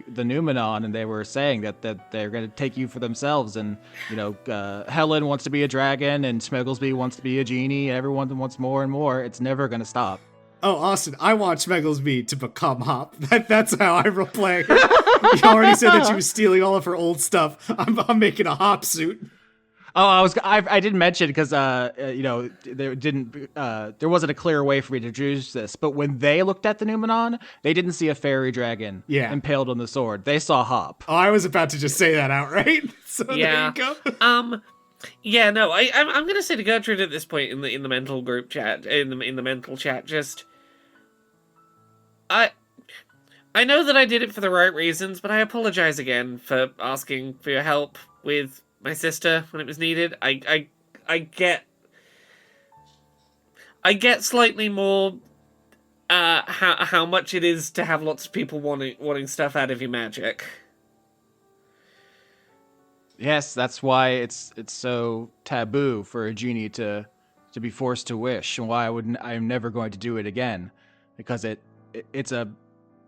the Numenon, and they were saying that they're going to take you for themselves, and, Helen wants to be a dragon, and Smegglesby wants to be a genie, everyone wants more and more. It's never going to stop. Oh, Austin, I want Schmegglesby to become Hop. That's how I roleplay. You already said that she was stealing all of her old stuff. I'm making a Hop suit. Oh, I didn't mention because there wasn't a clear way for me to introduce this. But when they looked at the Numenon, they didn't see a fairy dragon impaled on the sword. They saw Hop. Oh, I was about to just say that outright. So yeah. There you go. Yeah, no, I'm gonna say to Gertrude at this point in the mental group chat, in the mental chat, just I know that I did it for the right reasons, but I apologize again for asking for your help with my sister when it was needed. I get slightly more how much it is to have lots of people wanting stuff out of your magic. Yes, that's why it's so taboo for a genie to be forced to wish, and why I'm never going to do it again, because it's a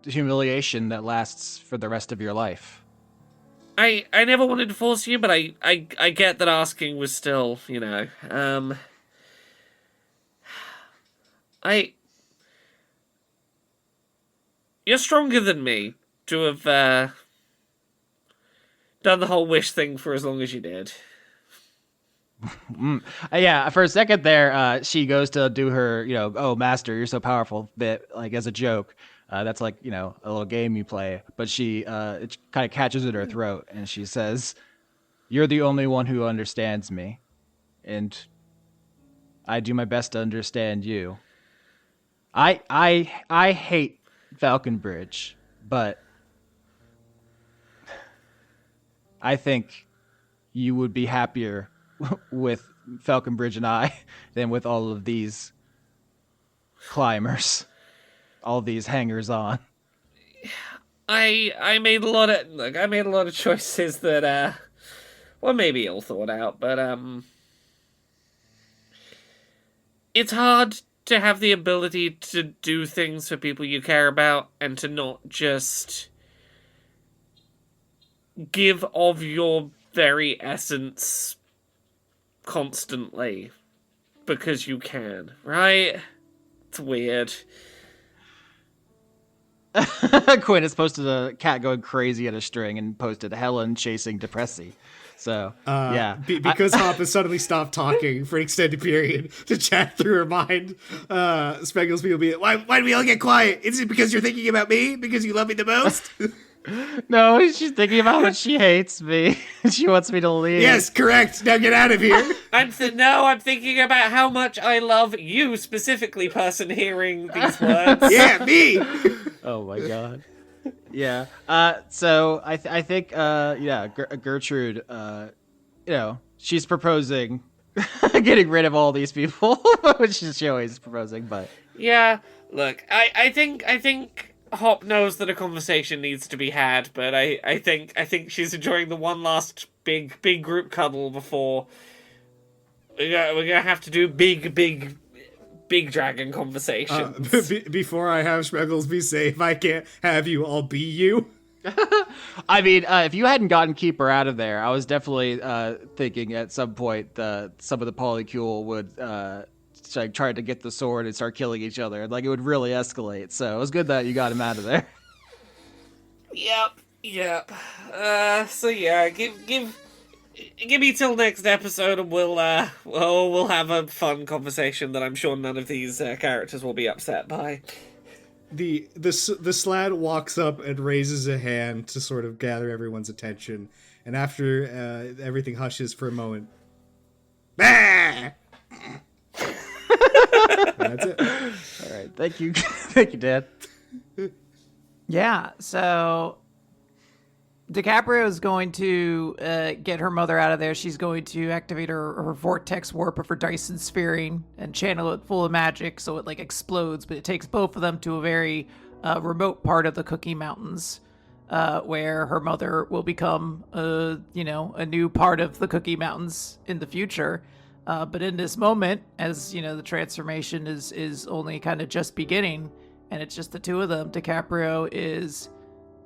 humiliation that lasts for the rest of your life. I never wanted to force you, but I get that asking was still, You're stronger than me to have done the whole wish thing for as long as you did. Yeah, for a second there, she goes to do her, oh, master, you're so powerful bit, like as a joke. That's like, a little game you play. But she, it kind of catches in her throat and she says, "You're the only one who understands me. And I do my best to understand you. I hate Falconbridge, but I think you would be happier with Falconbridge and I than with all of these climbers, all these hangers on." I made a lot of choices that well, maybe ill thought out, but it's hard to have the ability to do things for people you care about and to not just give of your very essence constantly because you can, right? It's weird. Quinn has posted a cat going crazy at a string and posted Helen chasing Depressy. So, yeah. Because Hop has suddenly stopped talking for an extended period to chat through her mind, Spangles will be, why do we all get quiet? Is it because you're thinking about me? Because you love me the most? No, she's thinking about when she hates me. She wants me to leave. Yes, correct. Now get out of here. I'm thinking about how much I love you specifically, person hearing these words. Yeah, me. Oh my god. Yeah. So I think Gertrude, she's proposing getting rid of all these people, which she always proposing, but yeah. Look, I think Hop knows that a conversation needs to be had, but I think she's enjoying the one last big group cuddle before we're gonna have to do big dragon conversations. Before I have Schmeggles be safe, I can't have you all be you. I mean, if you hadn't gotten Keeper out of there, I was definitely thinking at some point some of the polycule would try to get the sword and start killing each other. Like, it would really escalate. So it was good that you got him out of there. Yep. So yeah, give me till next episode, and we'll have a fun conversation that I'm sure none of these characters will be upset by. The Slad walks up and raises a hand to sort of gather everyone's attention, and after everything hushes for a moment, bah! That's it. All right, thank you, thank you, Dad. Yeah, so DiCaprio is going to get her mother out of there. She's going to activate her vortex warp of her Dyson sphering and channel it full of magic so it like explodes, but it takes both of them to a very remote part of the Cookie Mountains where her mother will become a new part of the Cookie Mountains in the future. But in this moment, as the transformation is only kind of just beginning, and it's just the two of them, DiCaprio is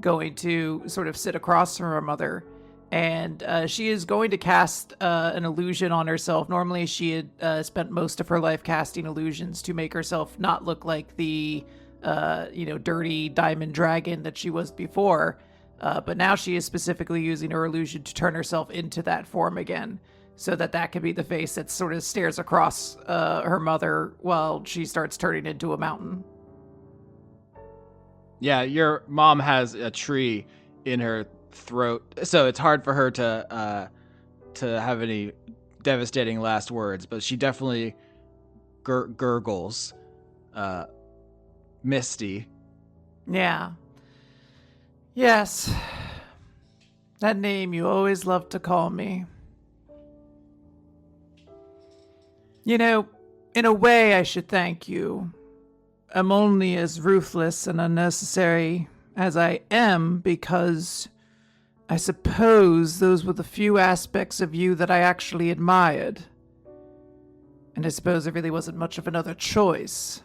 going to sort of sit across from her mother, and she is going to cast an illusion on herself. Normally, she had spent most of her life casting illusions to make herself not look like the dirty diamond dragon that she was before, but now she is specifically using her illusion to turn herself into that form again, so that can be the face that sort of stares across her mother while she starts turning into a mountain. Yeah, your mom has a tree in her throat, so it's hard for her to have any devastating last words, but she definitely gurgles Misty. Yeah. Yes. That name you always loved to call me. In a way I should thank you. I'm only as ruthless and unnecessary as I am because I suppose those were the few aspects of you that I actually admired. And I suppose there really wasn't much of another choice.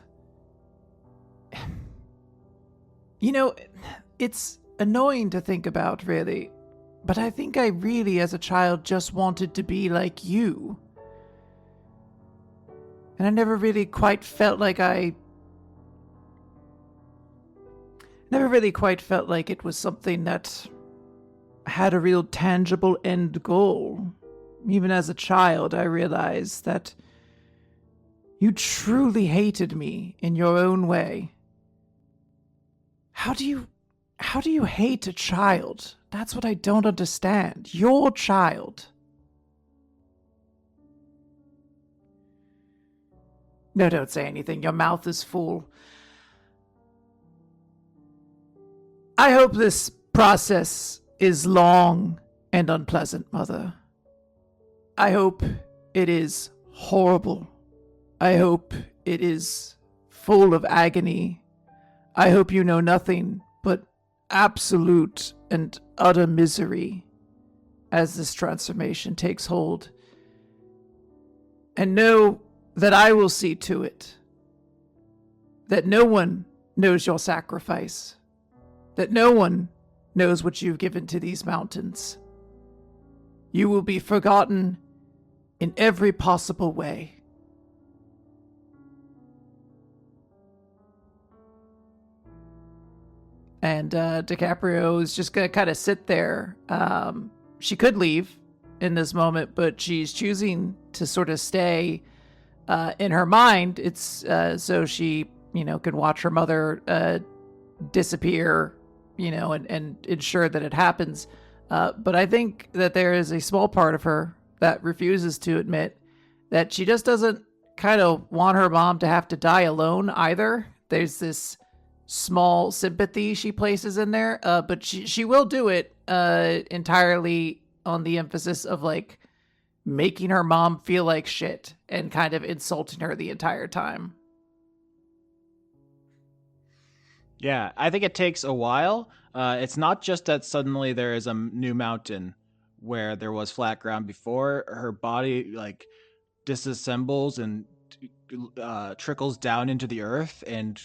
It's annoying to think about, really, but I think I really, as a child, just wanted to be like you. And I never really quite felt like I never really quite felt like it was something that had a real tangible end goal. Even as a child, I realized that you truly hated me in your own way. How do you hate a child? That's what I don't understand. Your child. No, don't say anything. Your mouth is full. I hope this process is long and unpleasant, Mother. I hope it is horrible. I hope it is full of agony. I hope you know nothing but absolute and utter misery as this transformation takes hold. And know that I will see to it that no one knows your sacrifice, that no one knows what you've given to these mountains. You will be forgotten in every possible way. And DiCaprio is just gonna kind of sit there. She could leave in this moment, but she's choosing to sort of stay. In her mind, it's so she, can watch her mother disappear, and ensure that it happens. But I think that there is a small part of her that refuses to admit that she just doesn't kind of want her mom to have to die alone either. There's this small sympathy she places in there, but she will do it entirely on the emphasis of like making her mom feel like shit and kind of insulting her the entire time. Yeah, I think it takes a while. It's not just that suddenly there is a new mountain where there was flat ground before. Her body like disassembles and trickles down into the earth, and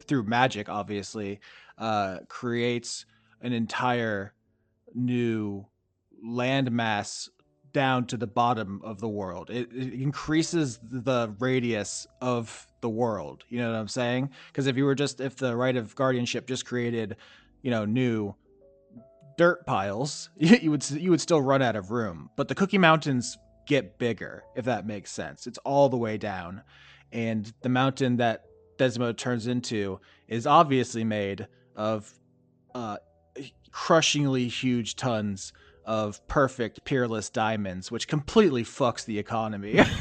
through magic, obviously, creates an entire new landmass down to the bottom of the world. It increases the radius of the world. You know what I'm saying? Because if the right of guardianship just created, new dirt piles, you would still run out of room. But the Cookie Mountains get bigger, if that makes sense. It's all the way down, and the mountain that Desmond turns into is obviously made of crushingly huge tons of perfect peerless diamonds, which completely fucks the economy. There's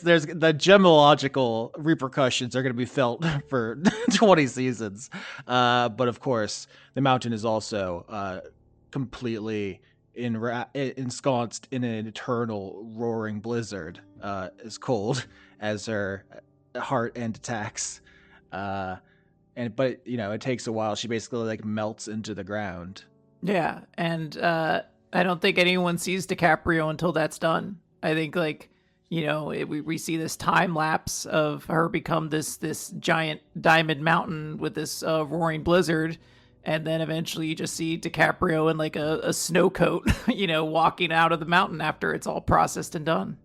the gemological repercussions are going to be felt for 20 seasons. But of course, the mountain is also completely ensconced in an eternal roaring blizzard, as cold as her heart and attacks. But it takes a while. She basically like melts into the ground. Yeah, and I don't think anyone sees DiCaprio until that's done. I think we see this time lapse of her become this giant diamond mountain with this roaring blizzard, and then eventually you just see DiCaprio in like a snow coat, walking out of the mountain after it's all processed and done.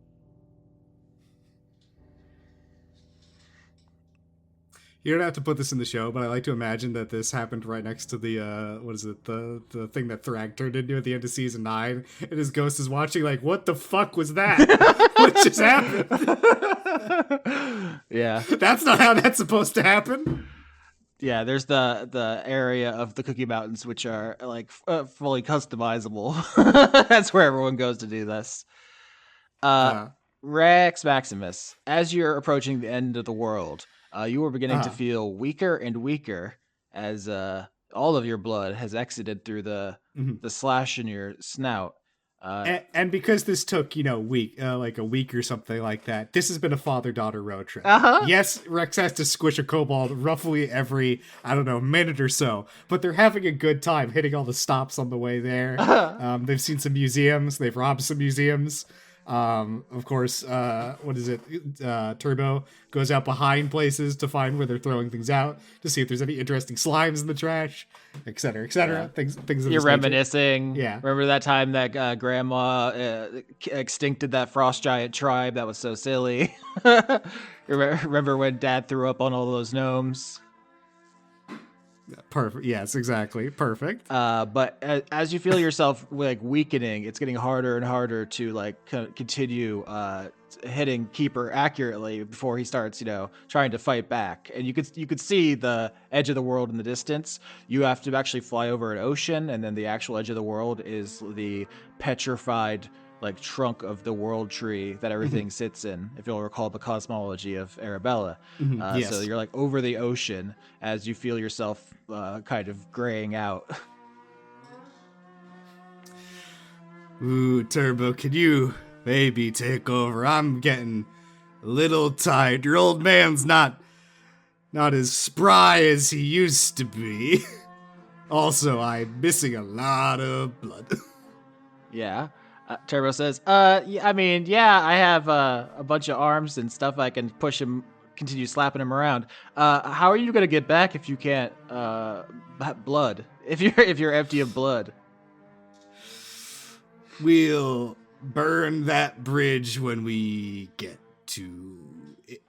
You don't have to put this in the show, but I like to imagine that this happened right next to the the thing that Thrag turned into at the end of season 9, and his ghost is watching like, what the fuck was that? What just happened? Yeah, that's not how that's supposed to happen. Yeah, there's the area of the Cookie Mountains which are like fully customizable. That's where everyone goes to do this. Rex Maximus, as you're approaching the end of the world, you are beginning to feel weaker and weaker as all of your blood has exited through the slash in your snout. And because this took, like a week or something like that, this has been a father-daughter road trip. Yes, Rex has to squish a kobold roughly every, minute or so, but they're having a good time hitting all the stops on the way there. They've seen some museums. They've robbed some museums. Of course, Turbo goes out behind places to find where they're throwing things out to see if there's any interesting slimes in the trash, et cetera, et cetera. Yeah. Things. You're reminiscing. Yeah. Remember that time that Grandma extincted that frost giant tribe? That was so silly. Remember when Dad threw up on all those gnomes? Perfect. Yes, exactly. Perfect. But as you feel yourself like weakening, it's getting harder and harder to like continue hitting Keeper accurately before he starts, trying to fight back. And you could see the edge of the world in the distance. You have to actually fly over an ocean, and then the actual edge of the world is the petrified like trunk of the world tree that everything sits in, if you'll recall the cosmology of Arabella. Yes. So you're like over the ocean as you feel yourself kind of graying out. Ooh, Turbo, could you maybe take over? I'm getting a little tired. Your old man's not as spry as he used to be. Also, I'm missing a lot of blood. Yeah. Turbo says, yeah, I have a bunch of arms and stuff I can push him, continue slapping him around. How are you gonna get back if you can't blood? If you're empty of blood? We'll burn that bridge when we get to it.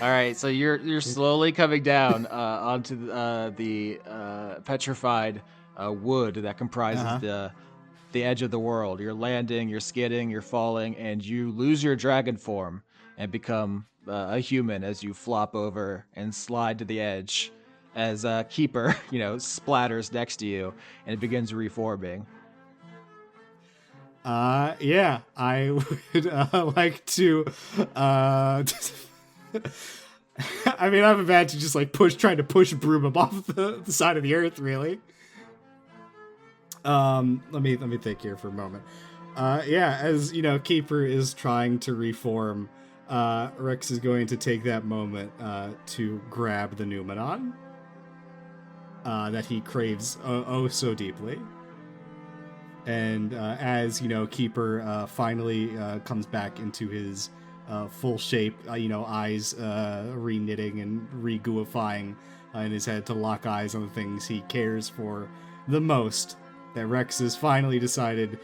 All right, so you're slowly coming down onto the petrified wood that comprises the edge of the world. You're landing, you're skidding, you're falling, and you lose your dragon form and become a human as you flop over and slide to the edge as Keeper, splatters next to you and it begins reforming. Yeah, I would like to I mean, I'm imagining just like trying to push Broom off the side of the earth, really. Let me think here for a moment. Yeah, as Keeper is trying to reform, Rex is going to take that moment to grab the Numenon that he craves oh so deeply. And as Keeper finally comes back into his full shape, eyes re-knitting and re-gooifying in his head to lock eyes on the things he cares for the most, that Rex has finally decided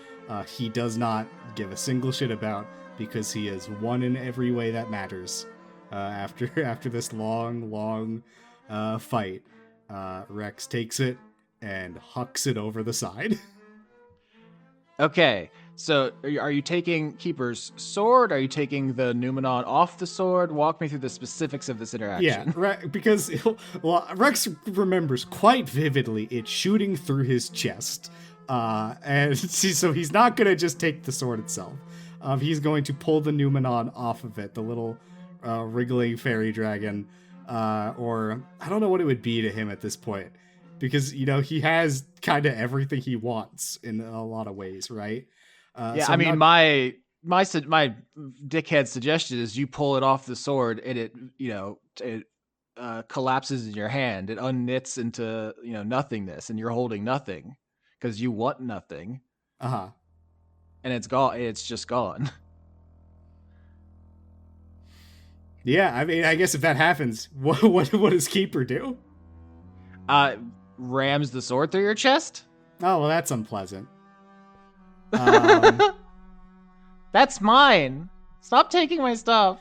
he does not give a single shit about, because he has won in every way that matters. After this long fight, Rex takes it and hucks it over the side. Okay, so are you taking Keeper's sword? Are you taking the Numenon off the sword? Walk me through the specifics of this interaction. Yeah, because Rex remembers quite vividly it shooting through his chest. And so he's not going to just take the sword itself. He's going to pull the Numenon off of it, the little wriggling fairy dragon, or I don't know what it would be to him at this point. Because, he has kind of everything he wants in a lot of ways, right? Yeah, so my dickhead suggestion is you pull it off the sword and it collapses in your hand. It unknits into, nothingness, and you're holding nothing because you want nothing. Uh-huh. And it's gone. It's just gone. Yeah, I mean, I guess if that happens, what does Keeper do? Rams the sword through your chest? Oh, well, that's unpleasant. That's mine. Stop taking my stuff.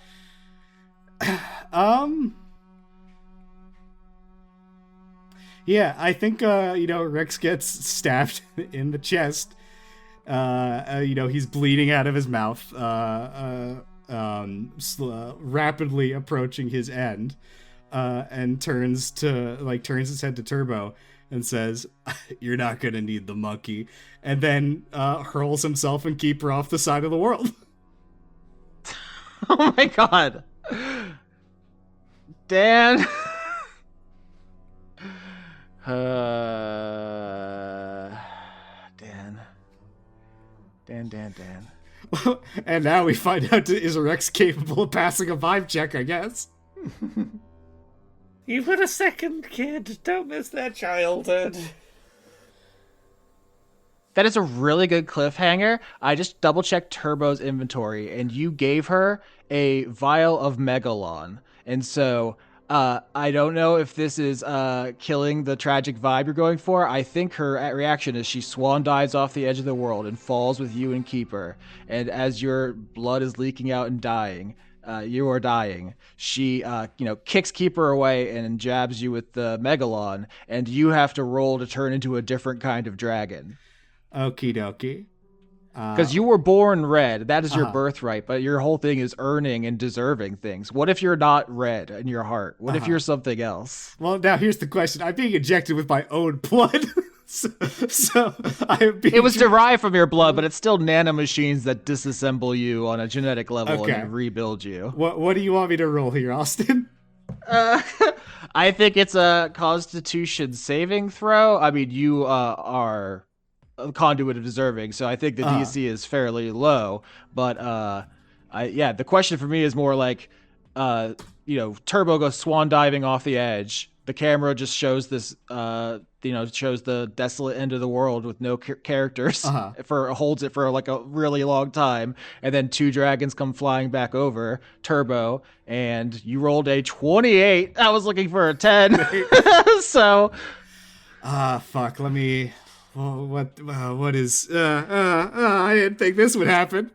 Yeah, I think Rex gets stabbed in the chest. He's bleeding out of his mouth, rapidly approaching his end, and turns his head to Turbo and says, "You're not gonna need the monkey," and then hurls himself and Keeper off the side of the world. Oh my god. Dan. Dan. And now we find out, is Rex capable of passing a vibe check, I guess. You've got a second kid. Don't miss their childhood. That is a really good cliffhanger. I just double-checked Turbo's inventory, and you gave her a vial of Megalon. And so I don't know if this is killing the tragic vibe you're going for. I think her reaction is she swan dives off the edge of the world and falls with you and Keeper. And as your blood is leaking out and dying, you are dying. She, kicks Keeper away and jabs you with the Megalon, and you have to roll to turn into a different kind of dragon. Okie dokie. Because you were born red, that is your birthright, but your whole thing is earning and deserving things. What if you're not red in your heart? What if you're something else? Well, now here's the question. I'm being injected with my own blood. so I am being... It was derived from your blood, but it's still nanomachines that disassemble you on a genetic level and then rebuild you. What do you want me to roll here, Austin? I think it's a Constitution saving throw. I mean, you are a conduit of deserving, so I think the DC is fairly low. But the question for me is more like, Turbo goes swan diving off the edge. The camera just shows this, shows the desolate end of the world with no characters. Holds it for like a really long time, and then 2 dragons come flying back over Turbo, and you rolled a 28. I was looking for a 10, so. Fuck. Let me. What is? I didn't think this would happen.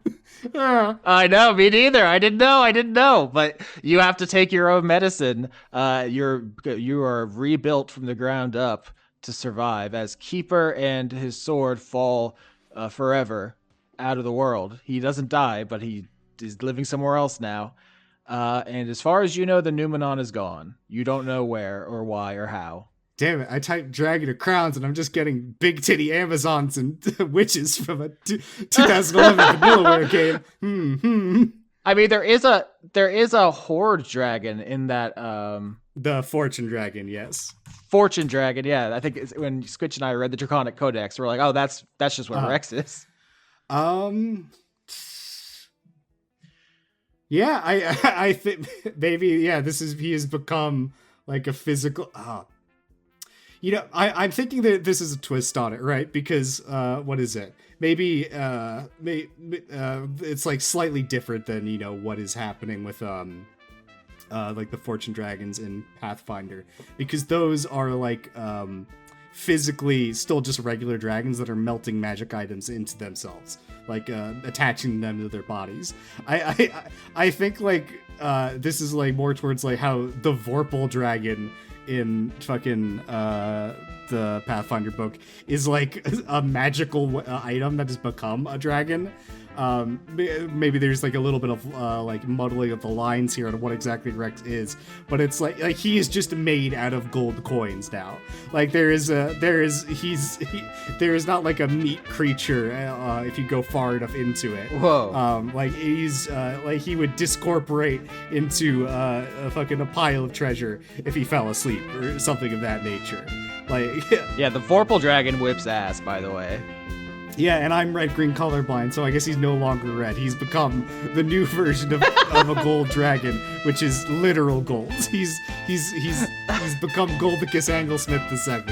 I know, me neither. I didn't know. But you have to take your own medicine. You are rebuilt from the ground up to survive, as Keeper and his sword fall forever out of the world. He doesn't die, but he is living somewhere else now. And as far as you know, the Numenon is gone. You don't know where or why or how. Damn it, I typed Dragon of Crowns and I'm just getting big titty Amazons and witches from a 2011 Vanillaware game. I mean, there is a Horde dragon in that. The Fortune Dragon, yes. Fortune Dragon, yeah. I think when Squitch and I read the Draconic Codex, we're like, oh, that's just what Rex is. Yeah, I think maybe he has become like a physical. I'm thinking that this is a twist on it, right? Because what is it? Maybe it's like slightly different than what is happening with like the Fortune Dragons in Pathfinder, because those are like physically still just regular dragons that are melting magic items into themselves, like attaching them to their bodies. I think like this is like more towards like how the Vorpal dragon in fucking the Pathfinder book is like a magical item that has become a dragon. Maybe there's like a little bit of like muddling of the lines here on what exactly Rex is, but it's like he is just made out of gold coins now. Like there is not like a meat creature if you go far enough into it. Whoa. Like he's like he would discorporate into a pile of treasure if he fell asleep or something of that nature. Like yeah, the Vorpal dragon whips ass, by the way. Yeah, and I'm red-green colorblind, so I guess he's no longer red. He's become the new version of a gold dragon, which is literal gold. He's become Goldicus Anglesmith II.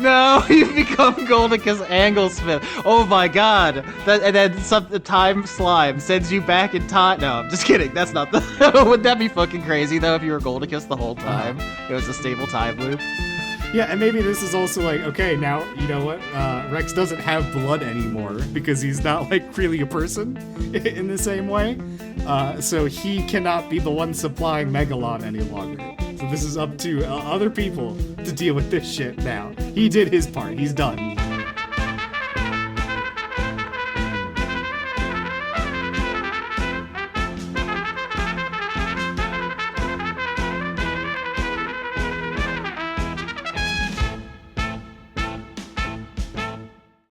No, you've become Goldicus Anglesmith. Oh my god. And then the time slime sends you back in time. No, I'm just kidding. That's not the... Would that be fucking crazy, though, if you were Goldicus the whole time? It was a stable time loop. Yeah, and maybe this is also like, okay, now, you know what? Rex doesn't have blood anymore because he's not, like, really a person in the same way. So he cannot be the one supplying Megalon any longer. So this is up to other people to deal with this shit now. He did his part. He's done.